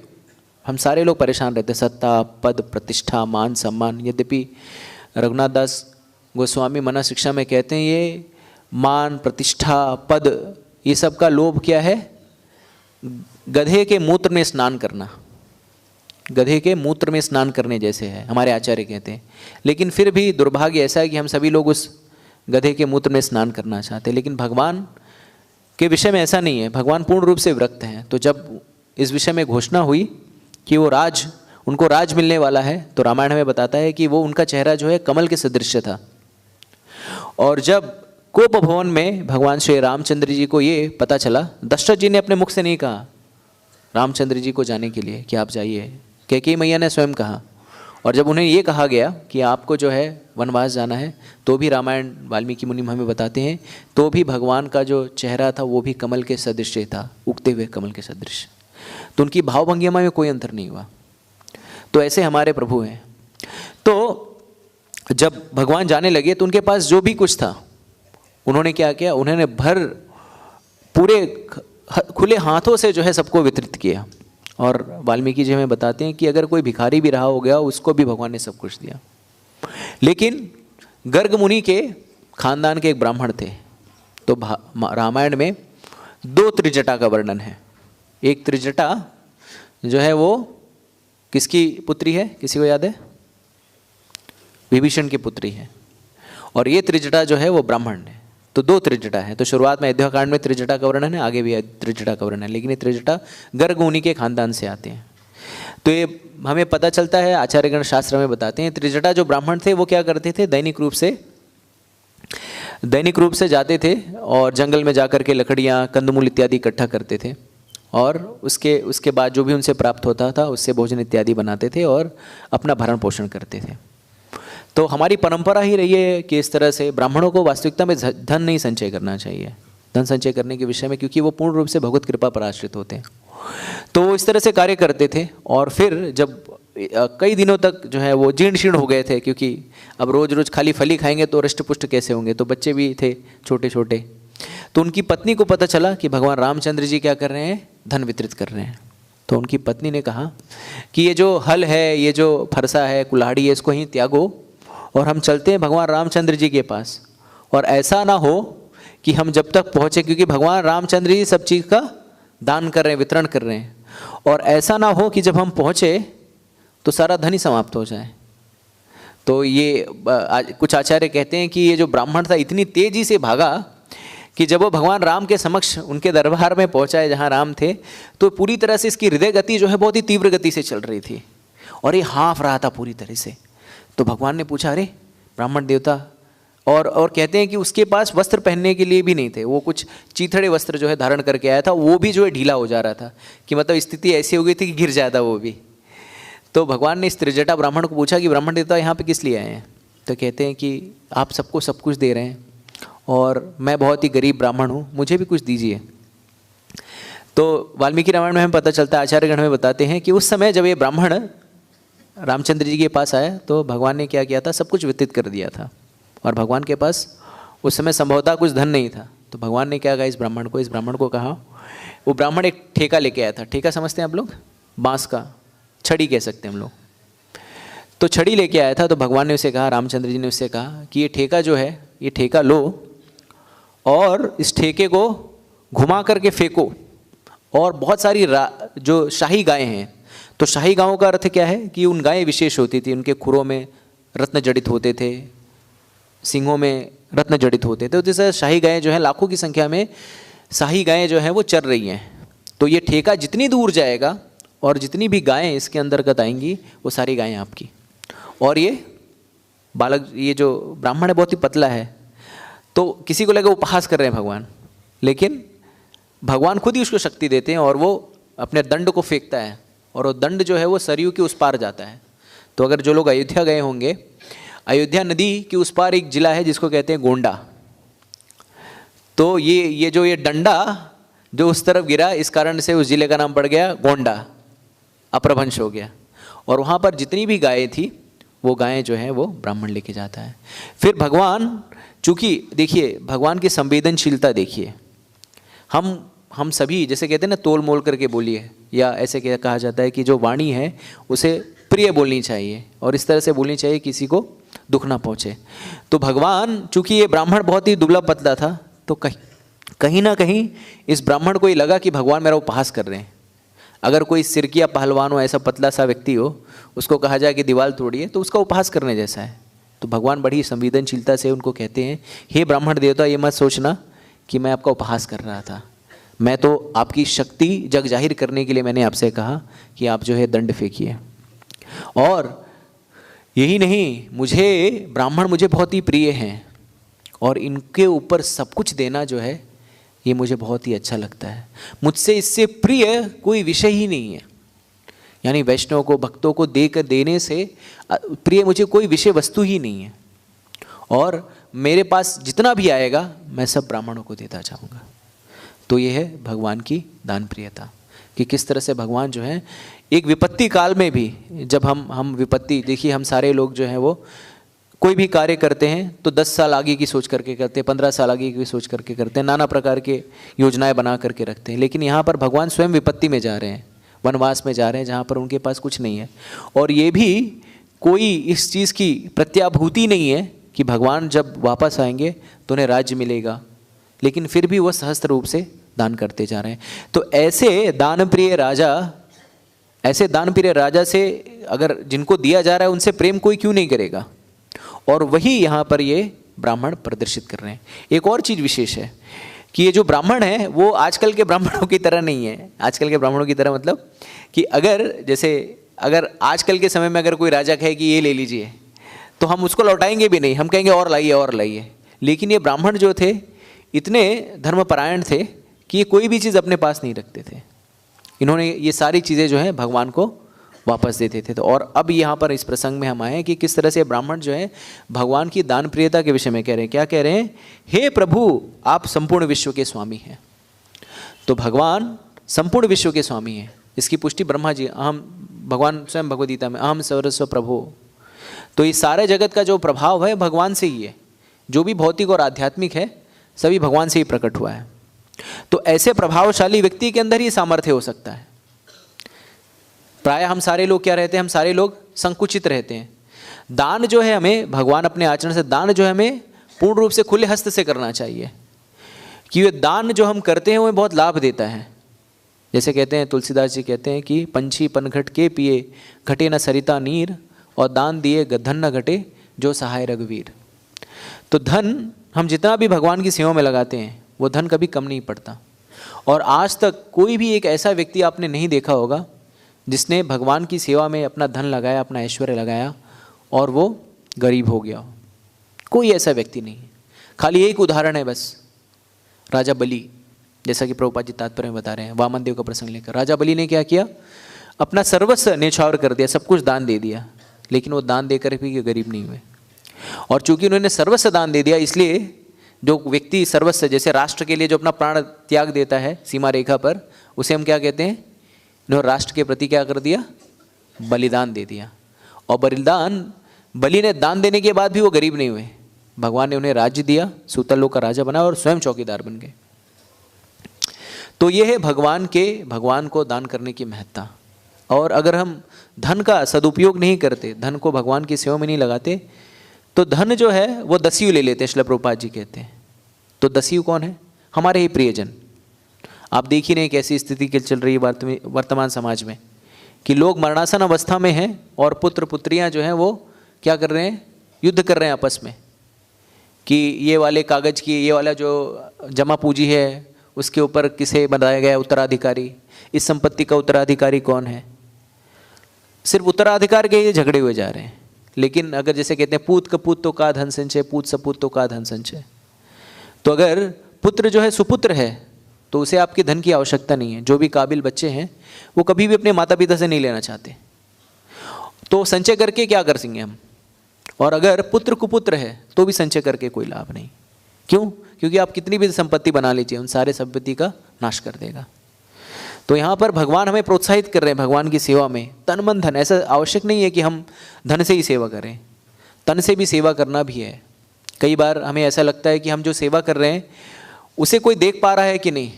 हम सारे लोग परेशान रहते हैं, सत्ता, पद, प्रतिष्ठा, मान, सम्मान। यद्यपि रघुनाथ दास गोस्वामी मना शिक्षा में कहते हैं ये मान, प्रतिष्ठा, पद, ये सब का लोभ क्या है? गधे के मूत्र में स्नान करना, गधे के मूत्र में स्नान करने जैसे है, हमारे आचार्य कहते हैं। लेकिन फिर भी दुर्भाग्य ऐसा है कि हम सभी लोग उस गधे के मूत्र में स्नान करना चाहते हैं। लेकिन भगवान के विषय में ऐसा नहीं है, भगवान पूर्ण रूप से विरक्त हैं। तो जब इस विषय में घोषणा हुई कि वो उनको राज मिलने वाला है, तो रामायण में बताता है कि वो उनका चेहरा जो है कमल के सदृश था। और जब कोप भवन में भगवान श्री रामचंद्र जी को ये पता चला, दशरथ जी ने अपने मुख से नहीं कहा रामचंद्र जी को जाने के लिए कि आप जाइए, कैकेयी मैया ने स्वयं कहा। और जब उन्हें ये कहा गया कि आपको जो है वनवास जाना है, तो भी रामायण वाल्मीकि मुनि हमें बताते हैं, तो भी भगवान का जो चेहरा था वो भी कमल के सदृश था, उगते हुए कमल के सदृश। तो उनकी भावभंगिमा में कोई अंतर नहीं हुआ। तो ऐसे हमारे प्रभु हैं। तो जब भगवान जाने लगे तो उनके पास जो भी कुछ था उन्होंने क्या किया, उन्होंने पूरे खुले हाथों से जो है सबको वितरित किया। और वाल्मीकि जी हमें बताते हैं कि अगर कोई भिखारी भी रहा हो गया उसको भी भगवान ने सब कुछ दिया। लेकिन गर्ग मुनि के खानदान के एक ब्राह्मण थे। तो रामायण में 2 त्रिजटा का वर्णन है। एक त्रिजटा जो है वो किसकी पुत्री है, किसी को याद है? विभीषण की पुत्री है। और ये त्रिजटा जो है वो ब्राह्मण है। तो 2 त्रिजटा है। तो शुरुआत में अयोध्याकांड में त्रिजटा का वर्णन है, आगे भी त्रिजटा का वर्णन है। लेकिन ये त्रिजटा गर्ग मुनि के खानदान से आते हैं। तो ये हमें पता चलता है, आचार्यगण शास्त्र में बताते हैं, त्रिजटा जो ब्राह्मण थे वो क्या करते थे, दैनिक रूप से जाते थे और जंगल में जाकर के लकड़ियाँ, कंदमूल इत्यादि इकट्ठा करते थे। और उसके बाद जो भी उनसे प्राप्त होता था उससे भोजन इत्यादि बनाते थे और अपना भरण पोषण करते थे। तो हमारी परंपरा ही रही है कि इस तरह से ब्राह्मणों को वास्तविकता में धन नहीं संचय करना चाहिए, धन संचय करने के विषय में, क्योंकि वो पूर्ण रूप से भगवत कृपा पर आश्रित होते हैं। तो वो इस तरह से कार्य करते थे। और फिर जब कई दिनों तक जो है वो जीर्ण शीर्ण हो गए थे, क्योंकि अब रोज रोज खाली फली खाएंगे तो हृष्ट पुष्ट कैसे होंगे, तो बच्चे भी थे छोटे छोटे। तो उनकी पत्नी को पता चला कि भगवान रामचंद्र जी क्या कर रहे हैं, धन वितरित कर रहे हैं। तो उनकी पत्नी ने कहा कि ये जो हल है, ये जो फरसा है, कुल्हाड़ी है, इसको ही त्यागो और हम चलते हैं भगवान रामचंद्र जी के पास। और ऐसा ना हो कि हम जब तक पहुँचे, क्योंकि भगवान रामचंद्र जी सब चीज़ का दान कर रहे हैं, वितरण कर रहे हैं, और ऐसा ना हो कि जब हम पहुँचे तो सारा धन ही समाप्त हो जाए। तो ये कुछ आचार्य कहते हैं कि ये जो ब्राह्मण था इतनी तेजी से भागा कि जब वो भगवान राम के समक्ष उनके दरबार में पहुँचा है जहाँ राम थे, तो पूरी तरह से इसकी हृदय गति जो है बहुत ही तीव्र गति से चल रही थी और ये हाँफ रहा था पूरी तरह से। तो भगवान ने पूछा, अरे ब्राह्मण देवता, और कहते हैं कि उसके पास वस्त्र पहनने के लिए भी नहीं थे, वो कुछ चीथड़े वस्त्र जो है धारण करके आया था, वो भी जो है ढीला हो जा रहा था, कि मतलब स्थिति ऐसी हो गई थी कि गिर जाता वो भी। तो भगवान ने इस त्रिजटा ब्राह्मण को पूछा कि ब्राह्मण देवता यहाँ पे किस लिए आए हैं? तो कहते हैं कि आप सबको सब कुछ दे रहे हैं और मैं बहुत ही गरीब ब्राह्मण हूँ, मुझे भी कुछ दीजिए। तो वाल्मीकि रामायण में हमें पता चलता है, आचार्यगण हमें बताते हैं कि उस समय जब ये ब्राह्मण रामचंद्र जी के पास आया तो भगवान ने क्या किया था, सब कुछ वितरित कर दिया था। और भगवान के पास उस समय संभवतः कुछ धन नहीं था। तो भगवान ने क्या कहा इस ब्राह्मण को कहा, वो ब्राह्मण एक ठेका लेके आया था। ठेका समझते हैं आप लोग? बांस का, छड़ी कह सकते हैं हम लोग। तो छड़ी लेके आया था। तो भगवान ने उसे कहा, रामचंद्र जी ने उससे कहा कि ये ठेका जो है, ये ठेका लो और इस ठेके को घुमा करके फेंको। और बहुत सारी जो शाही गायें हैं, तो शाही गायों का अर्थ क्या है कि उन गायें विशेष होती थी, उनके खुरों में रत्न जड़ित होते थे, सींगों में रत्न जड़ित होते थे। तो जैसे शाही गायें जो हैं, लाखों की संख्या में शाही गायें जो हैं वो चर रही हैं। तो ये ठेका जितनी दूर जाएगा और जितनी भी गायें इसके अंतर्गत आएंगी वो सारी गायें आपकी। और ये बालक, ये जो ब्राह्मण है बहुत ही पतला है, तो किसी को लगे उपहास कर रहे हैं भगवान, लेकिन भगवान खुद ही उसको शक्ति देते हैं और वो अपने दंड को फेंकता है और वो दंड जो है वो सरयू के उस पार जाता है। तो अगर जो लोग अयोध्या गए होंगे, अयोध्या नदी के उस पार एक जिला है जिसको कहते हैं गोंडा। तो ये जो डंडा जो उस तरफ गिरा, इस कारण से उस जिले का नाम पड़ गया गोंडा, अप्रभंश हो गया। और वहाँ पर जितनी भी गायें थी वो गायें जो है वो ब्राह्मण लेके जाता है। फिर भगवान, चूँकि देखिए भगवान की संवेदनशीलता देखिए, हम हम सभी जैसे कहते हैं ना, तोल मोल करके बोलिए, या ऐसे कहा जाता है कि जो वाणी है उसे प्रिय बोलनी चाहिए और इस तरह से बोलनी चाहिए किसी को दुख ना पहुँचे। तो भगवान, चूँकि ये ब्राह्मण बहुत ही दुबला पतला था, तो कहीं ना कहीं इस ब्राह्मण को ये लगा कि भगवान मेरा उपहास कर रहे हैं। अगर कोई सिरकिया पहलवान हो, ऐसा पतला सा व्यक्ति हो, उसको कहा जाए कि दीवार तोड़िए, तो उसका उपहास करने जैसा है। तो भगवान बड़ी संवेदनशीलता से उनको कहते हैं, हे ब्राह्मण देवता, ये मत सोचना कि मैं आपका उपहास कर रहा था, मैं तो आपकी शक्ति जग जाहिर करने के लिए मैंने आपसे कहा कि आप जो है दंड फेंकिए। और यही नहीं, ब्राह्मण मुझे बहुत ही प्रिय हैं और इनके ऊपर सब कुछ देना जो है ये मुझे बहुत ही अच्छा लगता है। मुझसे इससे प्रिय कोई विषय ही नहीं है, यानी वैष्णव को, भक्तों को देकर देने से प्रिय मुझे कोई विषय वस्तु ही नहीं है। और मेरे पास जितना भी आएगा मैं सब ब्राह्मणों को देता जाऊंगा। तो ये है भगवान की दान प्रियता, कि किस तरह से भगवान जो है एक विपत्ति काल में भी, जब हम विपत्ति, देखिए हम सारे लोग जो हैं वो कोई भी कार्य करते हैं तो 10 साल आगे की सोच करके करते हैं, 15 साल आगे की सोच करके करते हैं, नाना प्रकार के योजनाएं बना करके रखते हैं। लेकिन यहाँ पर भगवान स्वयं विपत्ति में जा रहे हैं, वनवास में जा रहे हैं, जहाँ पर उनके पास कुछ नहीं है। और ये भी कोई इस चीज़ की प्रत्याभूति नहीं है कि भगवान जब वापस आएंगे तो उन्हें राज्य मिलेगा, लेकिन फिर भी वह सहस्त्र रूप से दान करते जा रहे हैं। तो ऐसे दानप्रिय राजा से अगर जिनको दिया जा रहा है उनसे प्रेम कोई क्यों नहीं करेगा। और वही यहाँ पर ये ब्राह्मण प्रदर्शित कर रहे हैं। एक और चीज़ विशेष है कि ये जो ब्राह्मण है वो आजकल के ब्राह्मणों की तरह नहीं है। आजकल के ब्राह्मणों की तरह मतलब कि अगर आजकल के समय में अगर कोई राजा कहे कि ये ले लीजिए तो हम उसको लौटाएंगे भी नहीं, हम कहेंगे और लाइए और लाइए। लेकिन ये ब्राह्मण जो थे इतने धर्मपरायण थे कि ये कोई भी चीज़ अपने पास नहीं रखते थे। इन्होंने ये सारी चीज़ें जो है भगवान को वापस देते थे। तो और अब यहाँ पर इस प्रसंग में हम आए हैं कि किस तरह से ब्राह्मण जो है भगवान की दान प्रियता के विषय में कह रहे हैं। क्या कह रहे हैं? हे प्रभु, आप संपूर्ण विश्व के स्वामी हैं। तो भगवान संपूर्ण विश्व के स्वामी हैं। इसकी पुष्टि ब्रह्मा जी, भगवान स्वयं भगवद गीता में अहम सर्वस्व प्रभु। तो इस सारे जगत का जो प्रभाव है भगवान से ही है। जो भी भौतिक और आध्यात्मिक है सभी भगवान से ही प्रकट हुआ है। तो ऐसे प्रभावशाली व्यक्ति के अंदर ही सामर्थ्य हो सकता है। प्राय हम सारे लोग क्या रहते हैं? हम सारे लोग संकुचित रहते हैं। दान जो है हमें, भगवान अपने आचरण से दान जो है हमें पूर्ण रूप से खुले हस्त से करना चाहिए, कि ये दान जो हम करते हैं वो बहुत लाभ देता है। जैसे कहते हैं, तुलसीदास जी कहते हैं कि पंछी पनघट के पिए, घटे न सरिता नीर, और दान दिए धन न घटे, जो सहाय रघुवीर। तो धन हम जितना भी भगवान की सेवा में लगाते हैं वो धन कभी कम नहीं पड़ता। और आज तक कोई भी एक ऐसा व्यक्ति आपने नहीं देखा होगा जिसने भगवान की सेवा में अपना धन लगाया, अपना ऐश्वर्य लगाया और वो गरीब हो गया हो। कोई ऐसा व्यक्ति नहीं है। खाली एक उदाहरण है बस, राजा बलि। जैसा कि प्रभुपाद जी तात्पर्य में बता रहे हैं, वामन देव का प्रसंग लेकर, राजा बलि ने क्या किया? अपना सर्वस्व न्यौछावर कर दिया, सब कुछ दान दे दिया, लेकिन वो दान देकर भी गरीब नहीं हुए। और चूंकि उन्होंने सर्वस्व दान दे दिया, इसलिए जो व्यक्ति सर्वस्व, जैसे राष्ट्र के लिए जो अपना प्राण त्याग देता है सीमा रेखा पर, उसे हम क्या कहते हैं? इन्होंने राष्ट्र के प्रति क्या कर दिया? बलिदान दे दिया। और बलि ने दान देने के बाद भी वो गरीब नहीं हुए। भगवान ने उन्हें राज्य दिया, सूतल लोक का राजा बना और स्वयं चौकीदार बन गए। तो ये है भगवान को दान करने की महत्ता। और अगर हम धन का सदुपयोग नहीं करते, धन को भगवान की सेवा में नहीं लगाते, तो धन जो है वो दस्यु ले लेते हैं, श्रील प्रभुपाद जी कहते हैं। तो दस्यु कौन है? हमारे ही प्रियजन। आप देख ही नहीं कैसी स्थिति चल रही है वर्तमान समाज में, कि लोग मरणासन अवस्था में हैं और पुत्र पुत्रियां जो हैं वो क्या कर रहे हैं? युद्ध कर रहे हैं आपस में, कि ये वाले कागज की, ये वाला जो जमा पूंजी है उसके ऊपर किसे बनाया गया उत्तराधिकारी, इस संपत्ति का उत्तराधिकारी कौन है। सिर्फ उत्तराधिकार के ये झगड़े हुए जा रहे हैं। लेकिन अगर जैसे कहते हैं पूत कपूत तो का धन संचय, पूत सपूत तो का धन संचय। तो अगर पुत्र जो है सुपुत्र है तो उसे आपके धन की आवश्यकता नहीं है। जो भी काबिल बच्चे हैं वो कभी भी अपने माता पिता से नहीं लेना चाहते, तो संचय करके क्या कर सकेंगे हम। और अगर पुत्र कुपुत्र है तो भी संचय करके कोई लाभ नहीं। क्यों? क्योंकि आप कितनी भी संपत्ति बना लीजिए, उन सारे संपत्ति का नाश कर देगा। तो यहाँ पर भगवान हमें प्रोत्साहित कर रहे हैं भगवान की सेवा में। तन मन धन, ऐसा आवश्यक नहीं है कि हम धन से ही सेवा करें, तन से भी सेवा करना भी है। कई बार हमें ऐसा लगता है कि हम जो सेवा कर रहे हैं उसे कोई देख पा रहा है कि नहीं,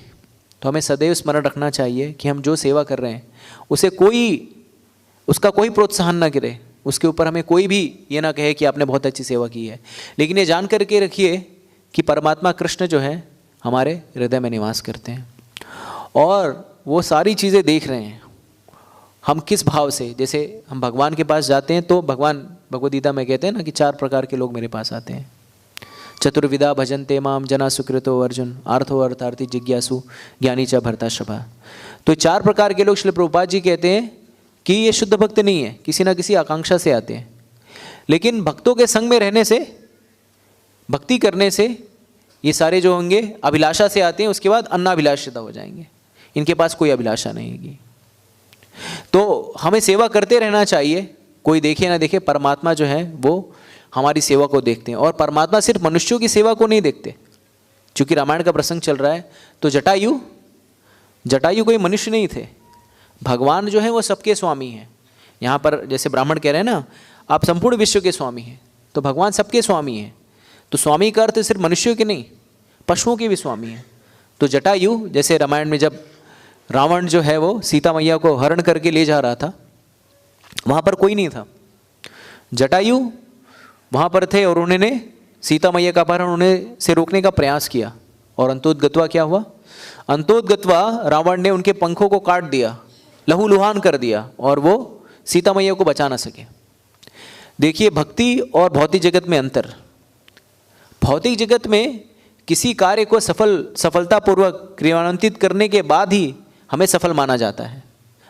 तो हमें सदैव स्मरण रखना चाहिए कि हम जो सेवा कर रहे हैं उसका कोई प्रोत्साहन ना करे, उसके ऊपर हमें कोई भी ये ना कहे कि आपने बहुत अच्छी सेवा की है, लेकिन ये जान करके रखिए कि परमात्मा कृष्ण जो है हमारे हृदय में निवास करते हैं और वो सारी चीज़ें देख रहे हैं हम किस भाव से। जैसे हम भगवान के पास जाते हैं तो भगवान भगवद गीता में कहते हैं ना कि 4 प्रकार के लोग मेरे पास आते हैं। चतुर्विधा भजन्ते माम जना सुकृतो अर्जुन आर्थो अर्थार्थी जिज्ञासु ज्ञानी च भरताशभा। तो 4 प्रकार के लोग श्रील प्रभुपाद जी कहते हैं कि ये शुद्ध भक्त नहीं है, किसी ना किसी आकांक्षा से आते हैं, लेकिन भक्तों के संग में रहने से, भक्ति करने से ये सारे जो होंगे अभिलाषा से आते हैं, उसके बाद अन्नाभिलाषिता हो जाएंगे, इनके पास कोई अभिलाषा नहीं होगी। तो हमें सेवा करते रहना चाहिए, कोई देखे ना देखे, परमात्मा जो है वो हमारी सेवा को देखते हैं। और परमात्मा सिर्फ मनुष्यों की सेवा को नहीं देखते, क्योंकि रामायण का प्रसंग चल रहा है तो जटायु कोई मनुष्य नहीं थे, भगवान जो है वो सबके स्वामी हैं। यहाँ पर जैसे ब्राह्मण कह रहे हैं ना आप संपूर्ण विश्व के स्वामी हैं, तो भगवान सबके स्वामी हैं। तो स्वामी का अर्थ सिर्फ मनुष्यों के नहीं, पशुओं के भी स्वामी हैं। तो जटायु, जैसे रामायण में जब रावण जो है वो सीता मैया को हरण करके ले जा रहा था, वहाँ पर कोई नहीं था, जटायु वहाँ पर थे और उन्होंने सीता मैया का अपहरण उन्हें से रोकने का प्रयास किया। और अंतोदगत्वा क्या हुआ? अंतोदगत्वा रावण ने उनके पंखों को काट दिया, लहूलुहान कर दिया और वो सीता मैया को बचा ना सके। देखिए भक्ति और भौतिक जगत में अंतर। भौतिक जगत में किसी कार्य को सफलतापूर्वक क्रियान्वित करने के बाद ही हमें सफल माना जाता है।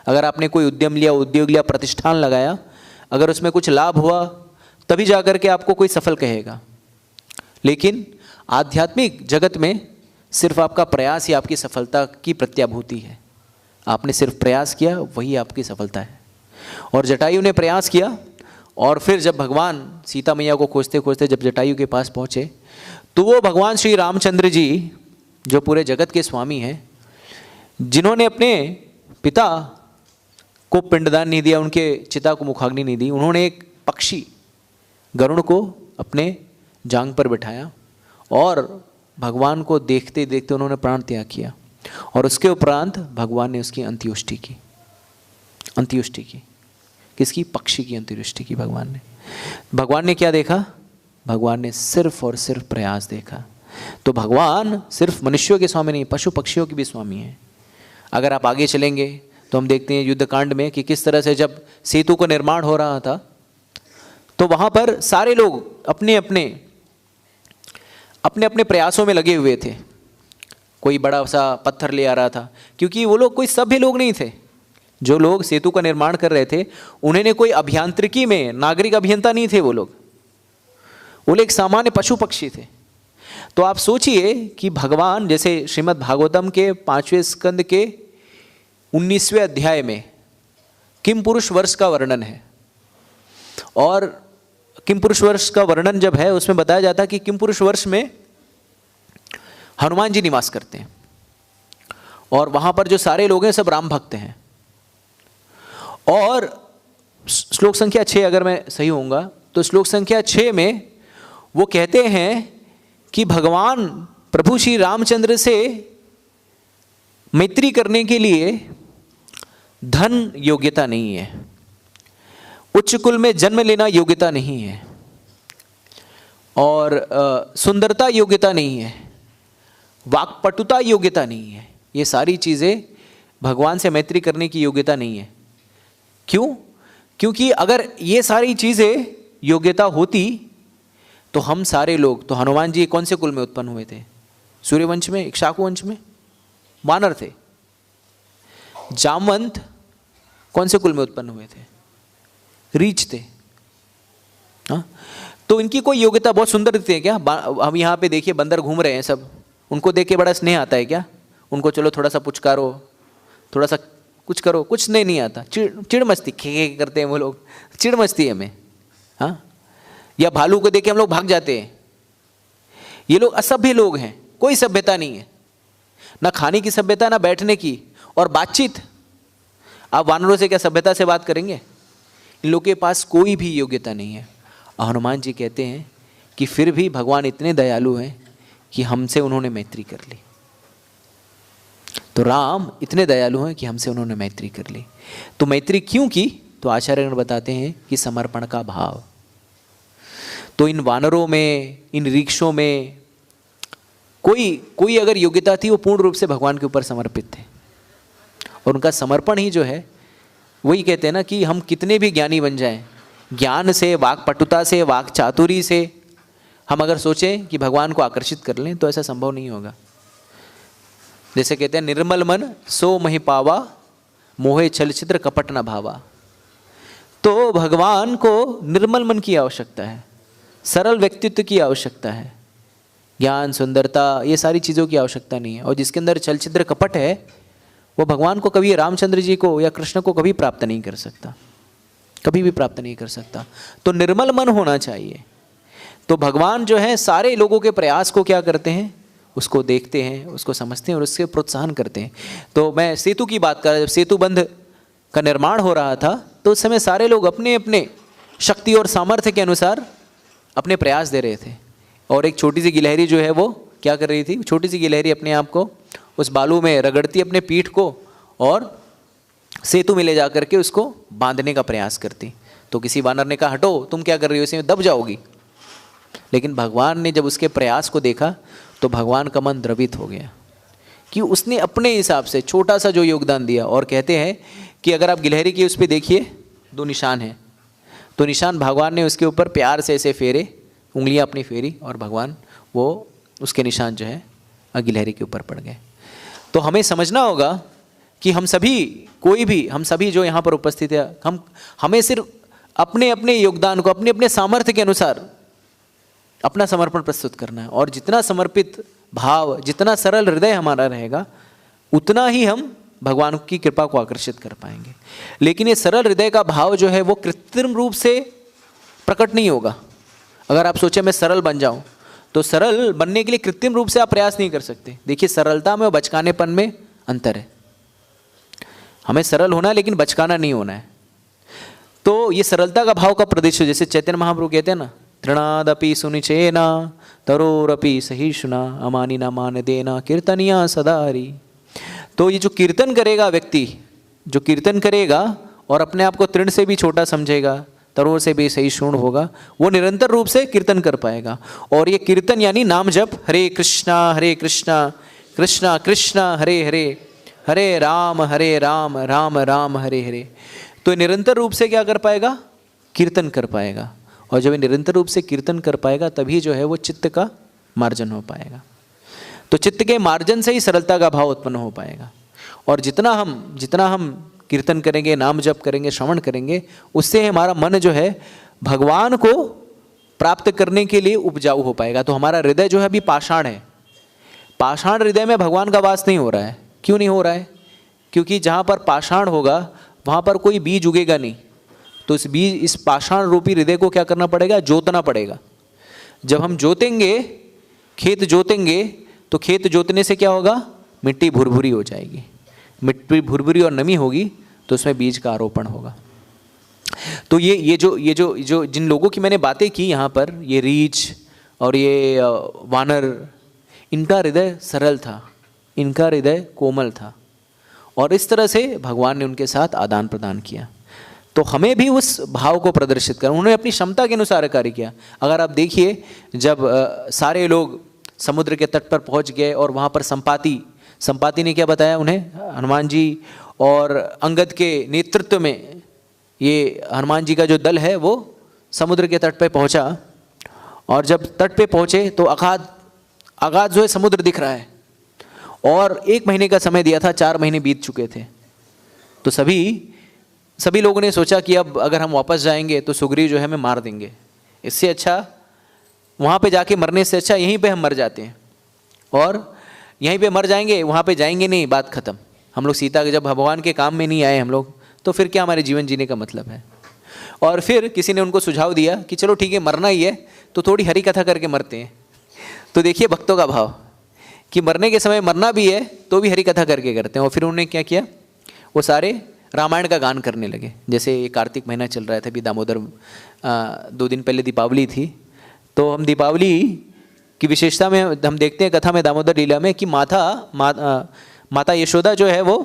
अगर आपने कोई उद्यम लिया, उद्योग लिया, प्रतिष्ठान लगाया, अगर उसमें कुछ लाभ हुआ तभी जाकर के आपको कोई सफल कहेगा। लेकिन आध्यात्मिक जगत में सिर्फ आपका प्रयास ही आपकी सफलता की प्रत्याभूति है। आपने सिर्फ प्रयास किया, वही आपकी सफलता है। और जटायु ने प्रयास किया और फिर जब भगवान सीता मैया को खोजते खोजते जब जटायु के पास पहुँचे तो वो भगवान श्री रामचंद्र जी जो पूरे जगत के स्वामी हैं, जिन्होंने अपने पिता को पिंडदान नहीं दिया, उनके चिता को मुखाग्नि नहीं दी, उन्होंने एक पक्षी गरुड़ को अपने जांग पर बिठाया और भगवान को देखते देखते उन्होंने प्राण त्याग किया। और उसके उपरांत भगवान ने उसकी अंत्योष्टि की। अंत्योष्टि की किसकी? पक्षी की अंत्योष्टि की भगवान ने क्या देखा? भगवान ने सिर्फ और सिर्फ प्रयास देखा। तो भगवान सिर्फ मनुष्यों के स्वामी नहीं, पशु पक्षियों के भी स्वामी हैं। अगर आप आगे चलेंगे तो हम देखते हैं युद्धकांड में कि किस तरह से जब सेतु का निर्माण हो रहा था तो वहाँ पर सारे लोग अपने अपने प्रयासों में लगे हुए थे। कोई बड़ा सा पत्थर ले आ रहा था, क्योंकि वो लोग कोई सभ्य लोग नहीं थे। जो लोग सेतु का निर्माण कर रहे थे उन्होंने कोई अभियांत्रिकी में नागरिक अभियंता नहीं थे, वो लोग एक सामान्य पशु पक्षी थे। तो आप सोचिए कि भगवान, जैसे श्रीमद् भागवतम के 5वें स्कंद के 19वें अध्याय में किम पुरुष वर्ष का वर्णन है, और किम पुरुष वर्ष का वर्णन जब है उसमें बताया जाता है कि किम पुरुष वर्ष में हनुमान जी निवास करते हैं और वहां पर जो सारे लोग हैं सब राम भक्त हैं। और श्लोक संख्या 6 अगर मैं सही होऊंगा तो श्लोक संख्या 6 में वो कहते हैं कि भगवान प्रभु श्री रामचंद्र से मैत्री करने के लिए धन योग्यता नहीं है, उच्च कुल में जन्म लेना योग्यता नहीं है, और सुंदरता योग्यता नहीं है, वाक्पटुता योग्यता नहीं है। ये सारी चीज़ें भगवान से मैत्री करने की योग्यता नहीं है। क्यों? क्योंकि अगर ये सारी चीज़ें योग्यता होती तो हम सारे लोग, तो हनुमान जी कौन से कुल में उत्पन्न हुए थे? सूर्यवंश में, इक्ष्वाकु वंश में वानर थे। जामवंत कौन से कुल में उत्पन्न हुए थे? रीछ थे। हाँ, तो इनकी कोई योग्यता, बहुत सुंदर दिखते हैं क्या? हम यहाँ पे देखिए बंदर घूम रहे हैं सब, उनको देख के बड़ा स्नेह आता है क्या? उनको चलो थोड़ा सा पुचकारो, थोड़ा सा कुछ करो, कुछ नहीं आता। चिड़ मस्ती खे करते हैं वो लोग, चिड़ मस्ती है हमें। हाँ, या भालू को देख के हम लोग भाग जाते हैं। ये लोग असभ्य लोग हैं, कोई सभ्यता नहीं है, ना खाने की सभ्यता, ना बैठने की, और बातचीत, आप वानरों से क्या सभ्यता से बात करेंगे? इन लोगों के पास कोई भी योग्यता नहीं है। हनुमान जी कहते हैं कि फिर भी भगवान इतने दयालु हैं कि हमसे उन्होंने मैत्री कर ली। तो राम इतने दयालु हैं कि हमसे उन्होंने मैत्री कर ली। तो मैत्री क्यों की? तो आचार्यगण बताते हैं कि समर्पण का भाव। तो इन वानरों में, इन रिक्षों में कोई अगर योग्यता थी, वो पूर्ण रूप से भगवान के ऊपर समर्पित थे। और उनका समर्पण ही जो है, वही कहते हैं ना कि हम कितने भी ज्ञानी बन जाएं, ज्ञान से, वाक्पटुता से, वाक चातुरी से हम अगर सोचें कि भगवान को आकर्षित कर लें, तो ऐसा संभव नहीं होगा। जैसे कहते हैं, निर्मल मन सो महि पावा, मोहे छल छिद्र कपट न भावा। तो भगवान को निर्मल मन की आवश्यकता है, सरल व्यक्तित्व की आवश्यकता है, ज्ञान, सुंदरता, ये सारी चीज़ों की आवश्यकता नहीं है। और जिसके अंदर छल छिद्र कपट है, वो भगवान को कभी, रामचंद्र जी को या कृष्ण को कभी प्राप्त नहीं कर सकता, कभी भी प्राप्त नहीं कर सकता। तो निर्मल मन होना चाहिए। तो भगवान जो है सारे लोगों के प्रयास को क्या करते हैं, उसको देखते हैं, उसको समझते हैं और उससे प्रोत्साहन करते हैं। तो मैं सेतु की बात कर रहा, जब सेतु बंध का निर्माण हो रहा था, तो उस समय सारे लोग अपने अपने शक्ति और सामर्थ्य के अनुसार अपने प्रयास दे रहे थे। और एक छोटी सी गिलहरी जो है वो क्या कर रही थी, छोटी सी गिलहरी अपने आप को उस बालू में रगड़ती, अपने पीठ को, और सेतु में ले जा करके उसको बांधने का प्रयास करती। तो किसी वानर ने कहा, हटो, तुम क्या कर रही हो, इसमें दब जाओगी। लेकिन भगवान ने जब उसके प्रयास को देखा, तो भगवान का मन द्रवित हो गया कि उसने अपने हिसाब से छोटा सा जो योगदान दिया। और कहते हैं कि अगर आप गिलहरी की उस पर देखिए, 2 निशान हैं, तो निशान भगवान ने उसके ऊपर प्यार से ऐसे फेरे, उंगलियां अपनी फेरी, और भगवान वो उसके निशान जो है गिलहरी के ऊपर पड़ गए। तो हमें समझना होगा कि हम सभी, कोई भी, हम सभी जो यहाँ पर उपस्थित है, हमें सिर्फ अपने अपने योगदान को अपने अपने सामर्थ्य के अनुसार अपना समर्पण प्रस्तुत करना है। और जितना समर्पित भाव, जितना सरल हृदय हमारा रहेगा, उतना ही हम भगवान की कृपा को आकर्षित कर पाएंगे। लेकिन ये सरल हृदय का भाव जो है वो कृत्रिम रूप से प्रकट नहीं होगा। अगर आप सोचें मैं सरल बन जाऊं, तो सरल बनने के लिए कृत्रिम रूप से आप प्रयास नहीं कर सकते। देखिए, सरलता में और बचकानेपन में अंतर है। हमें सरल होना है, लेकिन बचकाना नहीं होना है। तो ये सरलता का भाव का प्रदेश, जैसे चैतन्य महाप्रभु कहते हैं ना, तृणादपि सुनिचेना तरोरपि सहिष्णुना अमानिना मान देना कीर्तनिया सदारी। तो ये जो कीर्तन करेगा व्यक्ति, जो कीर्तन करेगा और अपने आप को तृण से भी छोटा समझेगा, तरोर से भी सहिष्णु होगा, वो निरंतर रूप से कीर्तन कर पाएगा। और ये कीर्तन यानी नाम जप, हरे कृष्णा कृष्णा कृष्णा हरे हरे, हरे राम राम राम हरे हरे। तो निरंतर रूप से क्या कर पाएगा, कीर्तन कर पाएगा। और जब निरंतर रूप से कीर्तन कर पाएगा, तभी जो है वो चित्त का मार्जन हो पाएगा। तो चित्त के मार्जन से ही सरलता का भाव उत्पन्न हो पाएगा। और जितना हम कीर्तन करेंगे, नाम जप करेंगे, श्रवण करेंगे, उससे हमारा मन जो है भगवान को प्राप्त करने के लिए उपजाऊ हो पाएगा। तो हमारा हृदय जो है अभी पाषाण है, पाषाण हृदय में भगवान का वास नहीं हो रहा है। क्यों नहीं हो रहा है? क्योंकि जहाँ पर पाषाण होगा वहाँ पर कोई बीज उगेगा नहीं। तो इस पाषाण रूपी हृदय को क्या करना पड़ेगा, जोतना पड़ेगा। जब हम जोतेंगे, खेत जोतेंगे, तो खेत जोतने से क्या होगा, मिट्टी भुरभुरी हो जाएगी। मिट्टी भुरभुरी और नमी होगी तो उसमें बीज का आरोपण होगा। तो ये जो जिन लोगों की मैंने बातें की यहाँ पर, ये रीछ और ये वानर, इनका हृदय सरल था, इनका हृदय कोमल था, और इस तरह से भगवान ने उनके साथ आदान प्रदान किया। तो हमें भी उस भाव को प्रदर्शित करना, उन्होंने अपनी क्षमता के अनुसार कार्य किया। अगर आप देखिए, जब सारे लोग समुद्र के तट पर पहुंच गए और वहाँ पर संपाति ने क्या बताया उन्हें, हनुमान जी और अंगद के नेतृत्व में ये हनुमान जी का जो दल है वो समुद्र के तट पर पहुंचा। और जब तट पे पहुंचे तो अगाध जो है समुद्र दिख रहा है, और 1 महीने का समय दिया था, 4 महीने बीत चुके थे। तो सभी लोगों ने सोचा कि अब अगर हम वापस जाएंगे तो सुग्रीव जो है हमें मार देंगे, इससे अच्छा वहाँ पे जाके मरने से अच्छा यहीं पे हम मर जाते हैं, और यहीं पे मर जाएंगे, वहाँ पे जाएंगे नहीं, बात खत्म। हम लोग सीता के जब भगवान के काम में नहीं आए हम लोग, तो फिर क्या हमारे जीवन जीने का मतलब है। और फिर किसी ने उनको सुझाव दिया कि चलो ठीक है, मरना ही है तो थोड़ी हरी कथा करके मरते हैं। तो देखिए भक्तों का भाव कि मरने के समय मरना भी है तो भी हरी कथा करके करते हैं। और फिर उन्होंने क्या किया, वो सारे रामायण का गान करने लगे। जैसे ये कार्तिक महीना चल रहा था, अभी दामोदर 2 दिन पहले दीपावली थी, तो हम दीपावली की विशेषता में हम देखते हैं कथा में, दामोदर लीला में, कि माता यशोदा जो है वो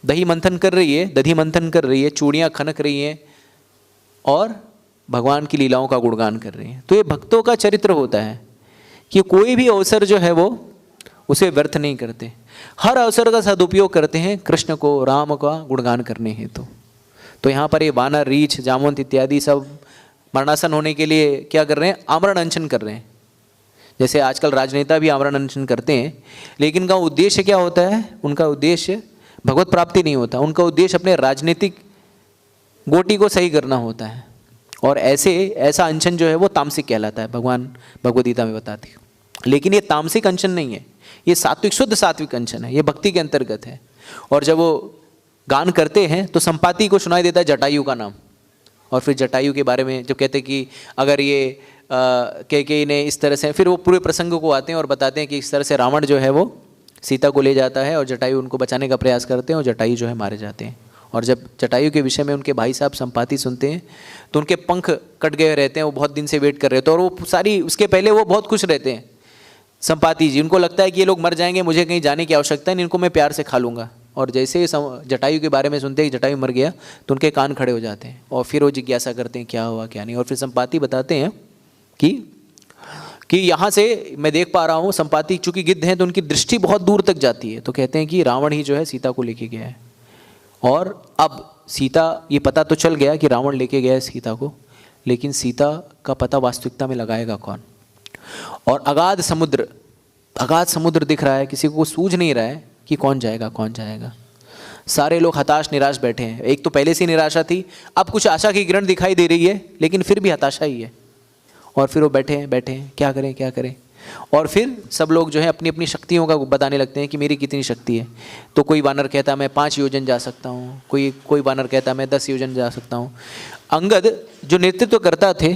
दही मंथन कर रही है, दधी मंथन कर रही है, चूड़ियाँ खनक रही हैं और भगवान की लीलाओं का गुणगान कर रही हैं। तो ये भक्तों का चरित्र होता है कि कोई भी अवसर जो है वो उसे व्यर्थ नहीं करते, हर अवसर का सदुपयोग करते हैं कृष्ण को, राम का गुणगान करने हेतु। तो यहाँ पर ये वानर, रीछ, जामवंत इत्यादि सब मरणासन होने के लिए क्या कर रहे हैं? आमरण अनशन कर रहे हैं। जैसे आजकल राजनेता भी आमरण अनशन करते हैं, लेकिन उनका उद्देश्य क्या होता है? उनका उद्देश्य भगवत प्राप्ति नहीं होता, उनका उद्देश्य अपने राजनीतिक गोटी को सही करना होता है। और ऐसा अनशन जो है वो तामसिक कहलाता है, भगवान भगवद गीता में बताती है। लेकिन ये तामसिक अनशन नहीं है, ये सात्विक, शुद्ध सात्विक अनशन है, ये भक्ति के अंतर्गत है। और जब वो गान करते हैं तो संपाति को सुनाई देता है जटायु का नाम, और फिर जटायु के बारे में जब कहते हैं कि अगर ये कैकेयी ने इस तरह से, फिर वो पूरे प्रसंग को आते हैं और बताते हैं कि इस तरह से रावण जो है वो सीता को ले जाता है और जटायु उनको बचाने का प्रयास करते हैं और जटायु जो है मारे जाते हैं। और जब जटायु के विषय में उनके भाई साहब संपाति सुनते हैं तो उनके पंख कट गए रहते हैं, वो बहुत दिन से वेट कर रहे थे, और वो सारी उसके पहले वो बहुत खुश रहते हैं संपाति जी। उनको लगता है कि ये लोग मर जाएंगे, मुझे कहीं जाने की आवश्यकता नहीं, इनको मैं प्यार से खा लूँगा। और जैसे ही जटायु के बारे में सुनते हैं कि जटायु मर गया तो उनके कान खड़े हो जाते हैं और फिर वो जिज्ञासा करते हैं क्या हुआ क्या नहीं। और फिर संपाति बताते हैं कि यहाँ से मैं देख पा रहा हूँ, संपाति चूंकि गिद्ध हैं तो उनकी दृष्टि बहुत दूर तक जाती है, तो कहते हैं कि रावण ही जो है सीता को लेके गया है। और अब सीता, ये पता तो चल गया कि रावण लेके गया है सीता को, लेकिन सीता का पता वास्तविकता में लगाएगा कौन? और अगाध समुद्र दिख रहा है, किसी को सूझ नहीं रहा है कि कौन जाएगा कौन जाएगा। सारे लोग हताश निराश बैठे हैं। एक तो पहले से निराशा थी, अब कुछ आशा की किरण दिखाई दे रही है, लेकिन फिर भी हताशा ही है। और फिर वो बैठे हैं क्या करें। और फिर सब लोग जो है अपनी अपनी शक्तियों का बताने लगते हैं कि मेरी कितनी शक्ति है। तो कोई वानर कहता है मैं 5 योजन जा सकता हूँ, कोई वानर कहता है मैं 10 योजन जा सकता हूँ। अंगद जो नेतृत्व करता थे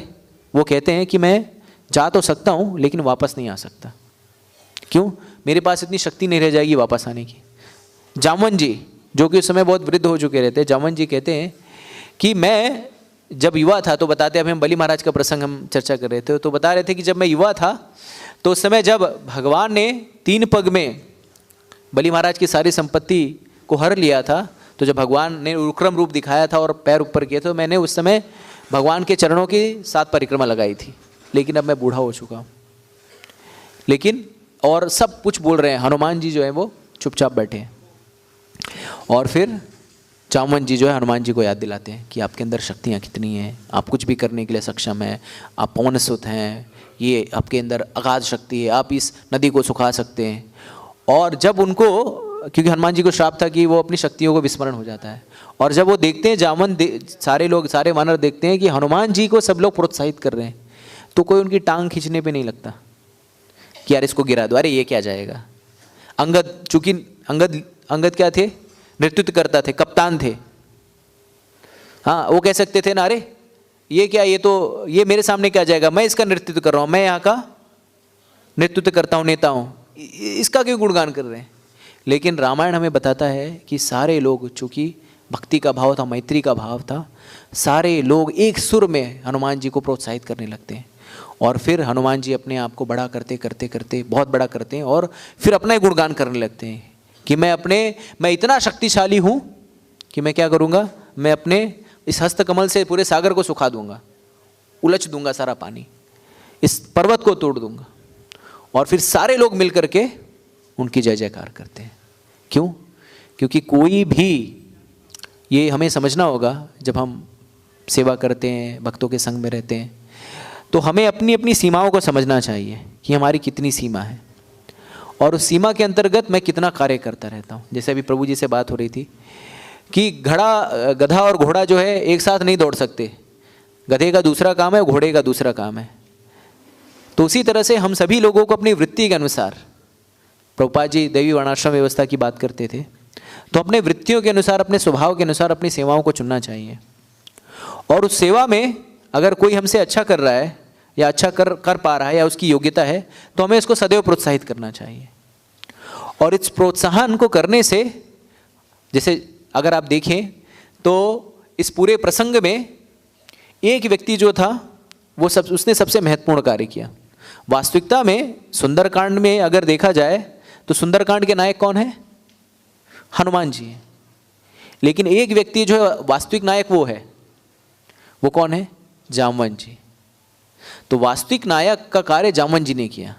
वो कहते हैं कि मैं जा तो सकता हूँ लेकिन वापस नहीं आ सकता। क्यों? मेरे पास इतनी शक्ति नहीं रह जाएगी वापस आने की। जामवंत जी जो कि उस समय बहुत वृद्ध हो चुके रहते हैं, जामवंत जी कहते हैं कि मैं जब युवा था, तो बताते हैं, अभी हम बलि महाराज का प्रसंग हम चर्चा कर रहे थे, तो बता रहे थे कि जब मैं युवा था तो उस समय जब भगवान ने 3 पग में बलि महाराज की सारी संपत्ति को हर लिया था, तो जब भगवान ने उग्रम रूप दिखाया था और पैर ऊपर किए, तो मैंने उस समय भगवान के चरणों की 7 परिक्रमा लगाई थी। लेकिन अब मैं बूढ़ा हो चुका हूँ। लेकिन और सब कुछ बोल रहे हैं, हनुमान जी जो है वो चुपचाप बैठे हैं। और फिर जामवंत जी जो है हनुमान जी को याद दिलाते हैं कि आपके अंदर शक्तियाँ कितनी हैं, आप कुछ भी करने के लिए सक्षम हैं, आप पवनसुत हैं, ये आपके अंदर अगाध शक्ति है, आप इस नदी को सुखा सकते हैं। और जब उनको, क्योंकि हनुमान जी को श्राप था कि वो अपनी शक्तियों को विस्मरण हो जाता है, और जब वो देखते हैं सारे वानर देखते हैं कि हनुमान जी को सब लोग प्रोत्साहित कर रहे हैं, तो कोई उनकी टांग खींचने पे नहीं लगता कि यार इसको गिरा दो, अरे ये क्या जाएगा। अंगद, चूंकि अंगद क्या थे? नेतृत्व करता थे, कप्तान थे। हाँ, वो कह सकते थे ना, अरे ये क्या, ये मेरे सामने क्या जाएगा, मैं इसका नेतृत्व कर रहा हूँ, मैं यहाँ का नेतृत्व करता हूँ, नेता हूँ, इसका क्यों गुणगान कर रहे हैं। लेकिन रामायण हमें बताता है कि सारे लोग, चूंकि भक्ति का भाव था, मैत्री का भाव था, सारे लोग एक सुर में हनुमान जी को प्रोत्साहित करने लगते हैं। और फिर हनुमान जी अपने आप को बड़ा करते बहुत बड़ा करते हैं, और फिर अपना ही गुणगान करने लगते हैं कि मैं इतना शक्तिशाली हूँ कि मैं क्या करूँगा, मैं अपने इस हस्त कमल से पूरे सागर को सुखा दूंगा, उलझ दूंगा सारा पानी, इस पर्वत को तोड़ दूंगा। और फिर सारे लोग मिल करके उनकी जय जयकार करते हैं। क्यों? क्योंकि कोई भी, ये हमें समझना होगा, जब हम सेवा करते हैं, भक्तों के संग में रहते हैं, तो हमें अपनी अपनी सीमाओं को समझना चाहिए कि हमारी कितनी सीमा है और उस सीमा के अंतर्गत मैं कितना कार्य करता रहता हूँ। जैसे अभी प्रभु जी से बात हो रही थी कि गधा और घोड़ा जो है एक साथ नहीं दौड़ सकते, गधे का दूसरा काम है, घोड़े का दूसरा काम है। तो उसी तरह से हम सभी लोगों को अपनी वृत्ति के अनुसार, प्रभुपाद जी देवी वर्णाश्रम व्यवस्था की बात करते थे, तो अपने वृत्तियों के अनुसार, अपने स्वभाव के अनुसार अपनी सेवाओं को चुनना चाहिए। और उस सेवा में अगर कोई हमसे अच्छा कर रहा है या अच्छा कर पा रहा है या उसकी योग्यता है, तो हमें उसको सदैव प्रोत्साहित करना चाहिए। और इस प्रोत्साहन को करने से, जैसे अगर आप देखें तो इस पूरे प्रसंग में एक व्यक्ति जो था उसने सबसे महत्वपूर्ण कार्य किया। वास्तविकता में सुंदरकांड में अगर देखा जाए तो सुंदरकांड के नायक कौन है? हनुमान जी हैं। लेकिन एक व्यक्ति जो है वास्तविक नायक वो है, वो कौन है? जामवंत जी। तो वास्तविक नायक का कार्य जामवंत जी ने किया।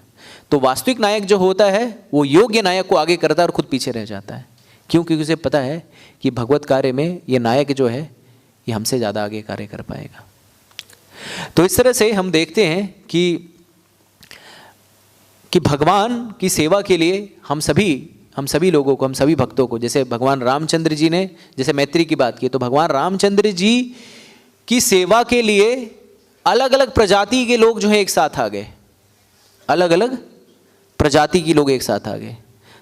तो वास्तविक नायक जो होता है वो योग्य नायक को आगे करता है और खुद पीछे रह जाता है। क्यों? क्योंकि उसे पता है कि भगवत कार्य में ये नायक जो है ये हमसे ज़्यादा आगे कार्य कर पाएगा। तो इस तरह से हम देखते हैं कि भगवान की सेवा के लिए हम सभी लोगों को, हम सभी भक्तों को, जैसे भगवान रामचंद्र जी ने जैसे मैत्री की बात की, तो भगवान रामचंद्र जी की सेवा के लिए अलग अलग प्रजाति के लोग जो है एक साथ आ गए, अलग अलग प्रजाति के लोग एक साथ आ गए।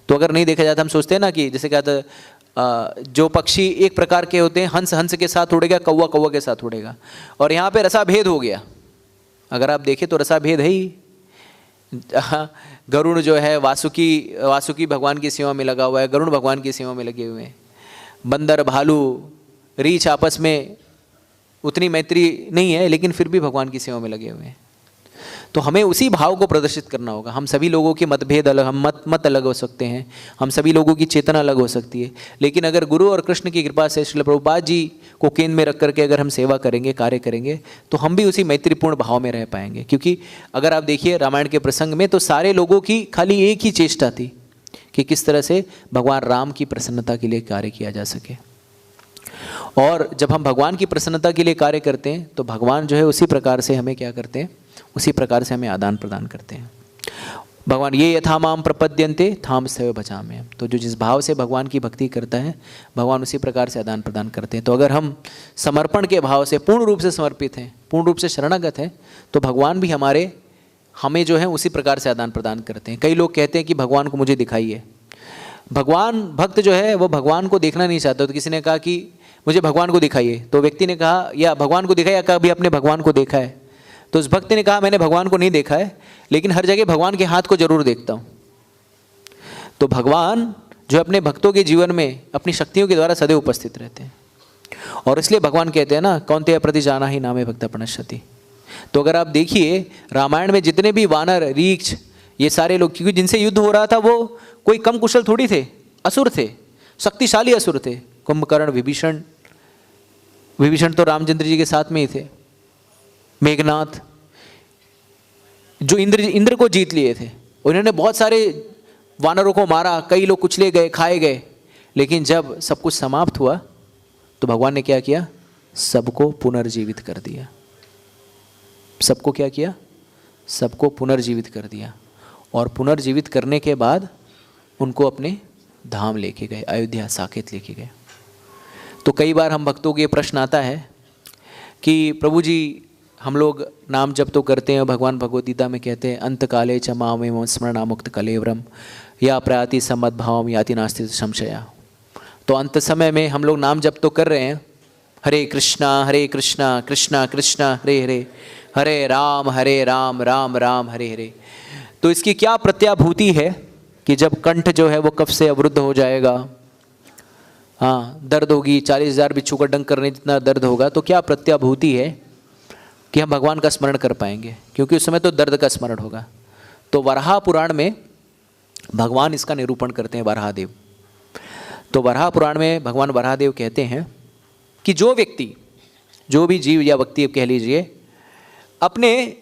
तो अगर नहीं देखा जाता, हम सोचते हैं ना कि जैसे क्या था, जो पक्षी एक प्रकार के होते हैं, हंस हंस के साथ उड़ेगा, कौवा कौवा के साथ उड़ेगा, और यहाँ पे रसा भेद हो गया। अगर आप देखें तो रसा भेद है ही। गरुड़ जो है वासुकी भगवान की सेवा में लगा हुआ है, गरुड़ भगवान की सेवा में लगे हुए हैं। बंदर, भालू, रीछ आपस में उतनी मैत्री नहीं है, लेकिन फिर भी भगवान की सेवा में लगे हुए हैं। तो हमें उसी भाव को प्रदर्शित करना होगा। हम सभी लोगों के मतभेद अलग, हम मत अलग हो सकते हैं, हम सभी लोगों की चेतना अलग हो सकती है, लेकिन अगर गुरु और कृष्ण की कृपा से श्रील प्रभुपाद जी को केंद्र में रख करके अगर हम सेवा करेंगे, कार्य करेंगे, तो हम भी उसी मैत्रीपूर्ण भाव में रह पाएंगे। क्योंकि अगर आप देखिए रामायण के प्रसंग में तो सारे लोगों की खाली एक ही चेष्टा थी कि किस तरह से भगवान राम की प्रसन्नता के लिए कार्य किया जा सके। और जब हम भगवान की प्रसन्नता के लिए कार्य करते हैं तो भगवान जो है उसी प्रकार से हमें क्या करते हैं, उसी प्रकार से हमें आदान प्रदान करते हैं। भगवान ये यथा माम प्रपद्यन्ते थाम स्थैव भजाम्यहम्। तो जो जिस भाव से भगवान की भक्ति करता है, भगवान उसी प्रकार से आदान प्रदान करते हैं। तो अगर हम समर्पण के भाव से पूर्ण रूप से समर्पित हैं, पूर्ण रूप से शरणागत हैं, तो भगवान भी हमें जो है उसी प्रकार से आदान प्रदान करते हैं। कई लोग कहते हैं कि भगवान को मुझे दिखाइए। भगवान भक्त जो है वो भगवान को देखना नहीं चाहता। तो किसी ने कहा कि मुझे भगवान को दिखाइए, तो व्यक्ति ने कहा या भगवान को दिखाया, कभी आपने भगवान को देखा है? तो उस भक्त ने कहा मैंने भगवान को नहीं देखा है, लेकिन हर जगह भगवान के हाथ को जरूर देखता हूँ। तो भगवान जो अपने भक्तों के जीवन में अपनी शक्तियों के द्वारा सदैव उपस्थित रहते हैं, और इसलिए भगवान कहते हैं ना, कौन्तेय प्रति जाना ही नामे भक्त प्रणश्यति। तो अगर आप देखिए रामायण में जितने भी वानर, रीछ, ये सारे लोग, क्योंकि जिनसे युद्ध हो रहा था वो कोई कम कुशल थोड़ी थे, असुर थे, शक्तिशाली असुर थे। कुंभकर्ण, विभीषण तो रामचंद्र जी के साथ में ही थे। मेघनाथ जो इंद्र को जीत लिए थे, उन्होंने बहुत सारे वानरों को मारा, कई लोग कुचले गए, खाए गए, लेकिन जब सब कुछ समाप्त हुआ तो भगवान ने क्या किया? सबको पुनर्जीवित कर दिया। सबको क्या किया? सबको पुनर्जीवित कर दिया। और पुनर्जीवित करने के बाद उनको अपने धाम लेके गए, अयोध्या साकेत लेके गए। तो कई बार हम भक्तों के प्रश्न आता है कि प्रभु जी हम लोग नाम जप तो करते हैं, भगवान भगवद गीता में कहते हैं अंत काले च मामेव स्मरणामुक्त कलेवरम या प्रयाति सम्मद्भावम याति नास्ति संशया। तो अंत समय में हम लोग नाम जप तो कर रहे हैं, हरे कृष्णा कृष्णा कृष्णा हरे हरे, हरे राम राम राम हरे हरे। तो इसकी क्या प्रत्याभूति है कि जब कंठ जो है वो कफ से अवरुद्ध हो जाएगा, हाँ दर्द होगी, 40,000 बिच्छू का डंक करने जितना दर्द होगा, तो क्या प्रत्याभूति है कि हम भगवान का स्मरण कर पाएंगे? क्योंकि उस समय तो दर्द का स्मरण होगा। तो वराह पुराण में भगवान इसका निरूपण करते हैं, वराहदेव। तो वराह पुराण में भगवान वराहदेव कहते हैं कि जो व्यक्ति, जो भी जीव या व्यक्ति कह लीजिए, अपने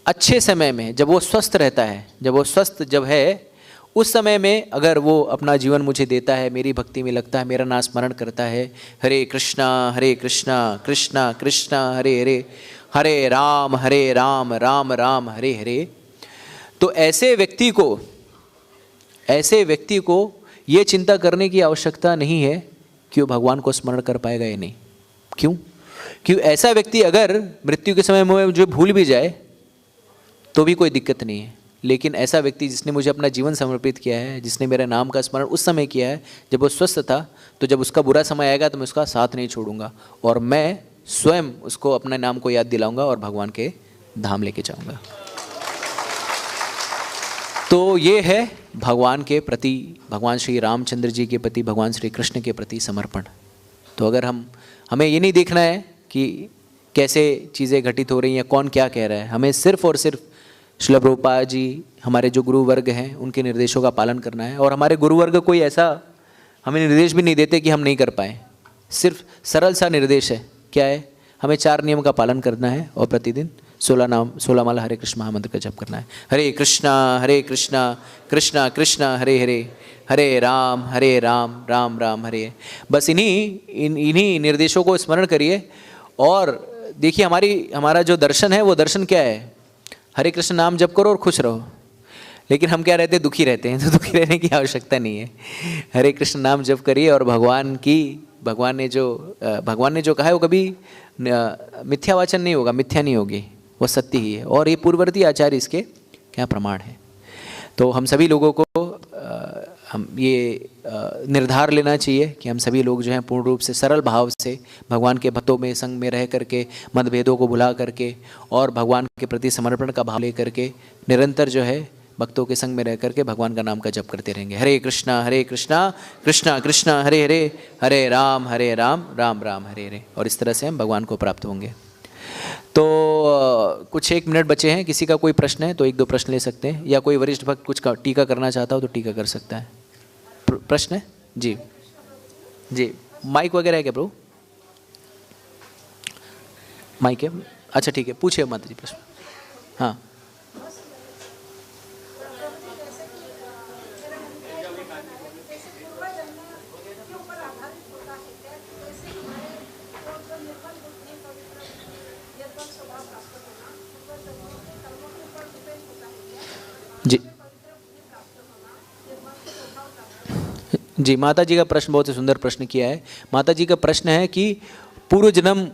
अच्छे समय में जब वो स्वस्थ रहता है, जब है उस समय में अगर वो अपना जीवन मुझे देता है, मेरी भक्ति में लगता है, मेरा नाम स्मरण करता है, हरे कृष्णा कृष्णा कृष्णा हरे हरे, हरे राम राम राम हरे हरे, तो ऐसे व्यक्ति को ये चिंता करने की आवश्यकता नहीं है कि वो भगवान को स्मरण कर पाएगा या नहीं। क्यों? क्योंकि ऐसा व्यक्ति अगर मृत्यु के समय में मुझे भूल भी जाए तो भी कोई दिक्कत नहीं है, लेकिन ऐसा व्यक्ति जिसने मुझे अपना जीवन समर्पित किया है, जिसने मेरे नाम का स्मरण उस समय किया है जब वो स्वस्थ था, तो जब उसका बुरा समय आएगा तो मैं उसका साथ नहीं छोड़ूंगा, और मैं स्वयं उसको अपने नाम को याद दिलाऊंगा और भगवान के धाम लेके जाऊंगा। तो ये है भगवान के प्रति, भगवान श्री रामचंद्र जी के प्रति, भगवान श्री कृष्ण के प्रति समर्पण। तो अगर हमें ये नहीं देखना है कि कैसे चीज़ें घटित हो रही हैं, कौन क्या कह रहा है, हमें सिर्फ और सिर्फ श्रील प्रभुपाद जी, हमारे जो गुरु वर्ग हैं, उनके निर्देशों का पालन करना है। और हमारे गुरु वर्ग कोई ऐसा हमें निर्देश भी नहीं देते कि हम नहीं कर पाए, सिर्फ सरल सा निर्देश है। क्या है? हमें 4 नियम का पालन करना है और प्रतिदिन 16 माला हरे कृष्ण महामंत्र का जप करना है। हरे कृष्णा कृष्णा कृष्णा हरे हरे, हरे राम राम राम हरे। बस इन्हीं निर्देशों को स्मरण करिए। और देखिए हमारा जो दर्शन है वो दर्शन क्या है? हरे कृष्ण नाम जप करो और खुश रहो। लेकिन हम क्या रहते हैं? दुखी रहते हैं। तो दुखी रहने की आवश्यकता नहीं है। हरे कृष्ण नाम जप करिए और भगवान ने जो कहा है वो कभी मिथ्या वाचन नहीं होगा, मिथ्या नहीं होगी, वो सत्य ही है। और ये पूर्ववर्ती आचार्य इसके क्या प्रमाण है। तो हम सभी लोगों को हम ये निर्धार लेना चाहिए कि हम सभी लोग जो हैं पूर्ण रूप से सरल भाव से भगवान के भक्तों में संग में रह करके, मतभेदों को भुला करके और भगवान के प्रति समर्पण का भाव लेकर के निरंतर जो है भक्तों के संग में रह करके भगवान का नाम का जप करते रहेंगे। हरे कृष्णा कृष्णा कृष्णा हरे हरे, हरे राम राम राम हरे हरे। और इस तरह से हम भगवान को प्राप्त होंगे। तो कुछ 1 मिनट बचे हैं। किसी का कोई प्रश्न है तो 1-2 प्रश्न ले सकते हैं, या कोई वरिष्ठ भक्त कुछ टीका करना चाहता हो तो टीका कर सकता है। प्रश्न है? जी जी, माइक वगैरह है क्या प्रभु? माइक है? अच्छा ठीक है, पूछिए माता जी प्रश्न। हाँ जी जी, माता जी का प्रश्न बहुत ही सुंदर प्रश्न किया है। माता जी का प्रश्न है कि पूर्व जन्म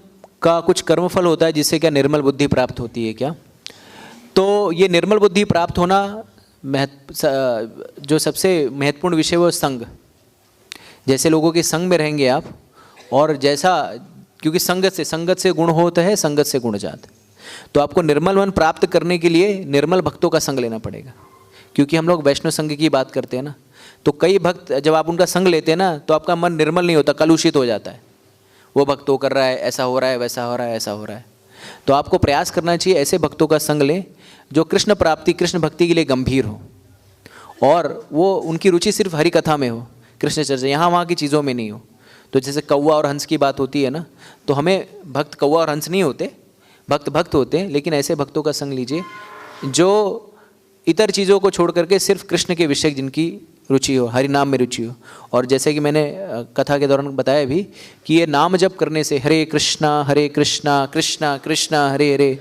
का कुछ कर्मफल होता है जिससे क्या निर्मल बुद्धि प्राप्त होती है क्या? तो ये निर्मल बुद्धि प्राप्त होना जो सबसे महत्वपूर्ण विषय वो संग। जैसे लोगों के संग में रहेंगे आप, और जैसा, क्योंकि संगत से गुण होता है, संगत से गुण जात। तो आपको निर्मल मन प्राप्त करने के लिए निर्मल भक्तों का संग लेना पड़ेगा। क्योंकि हम लोग वैष्णव संघ की बात करते हैं ना, तो कई भक्त जब आप उनका संग लेते हैं ना तो आपका मन निर्मल नहीं होता, कलुषित हो जाता है। वो भक्त वो कर रहा है, ऐसा हो रहा है, वैसा हो रहा है, ऐसा हो रहा है। तो आपको प्रयास करना चाहिए ऐसे भक्तों का संग लें जो कृष्ण प्राप्ति, कृष्ण भक्ति के लिए गंभीर हो, और वो उनकी रुचि सिर्फ हरि कथा में हो, कृष्ण चर्चा, यहाँ वहाँ की चीज़ों में नहीं हो। तो जैसे कौवा और हंस की बात होती है ना, तो हमें भक्त कौवा और हंस नहीं होते, भक्त होते हैं। लेकिन ऐसे भक्तों का संग लीजिए जो इतर चीज़ों को छोड़ करके सिर्फ कृष्ण के विषय जिनकी रुचि हो, हरि नाम में रुचि हो। और जैसे कि मैंने कथा के दौरान बताया भी कि ये नाम जप करने से हरे कृष्णा कृष्णा कृष्णा हरे हरे,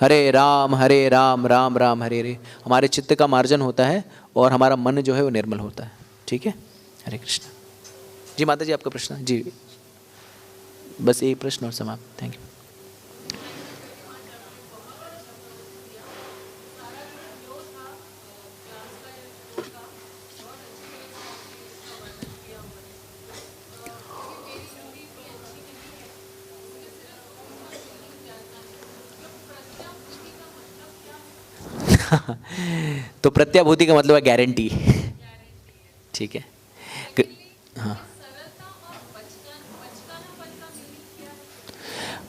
हरे राम राम राम हरे हरे, हमारे चित्त का मार्जन होता है और हमारा मन जो है वो निर्मल होता है। ठीक है, हरे कृष्ण। जी माता जी आपका प्रश्न? जी बस एक प्रश्न और समाप्त। Thank you. तो प्रत्याभूति का मतलब है गारंटी। ठीक है, हाँ।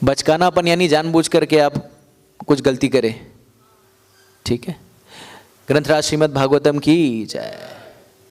बचकानापन यानी जानबूझ करके आप कुछ गलती करें। ठीक है, ग्रंथराज श्रीमद् भागवतम की जय।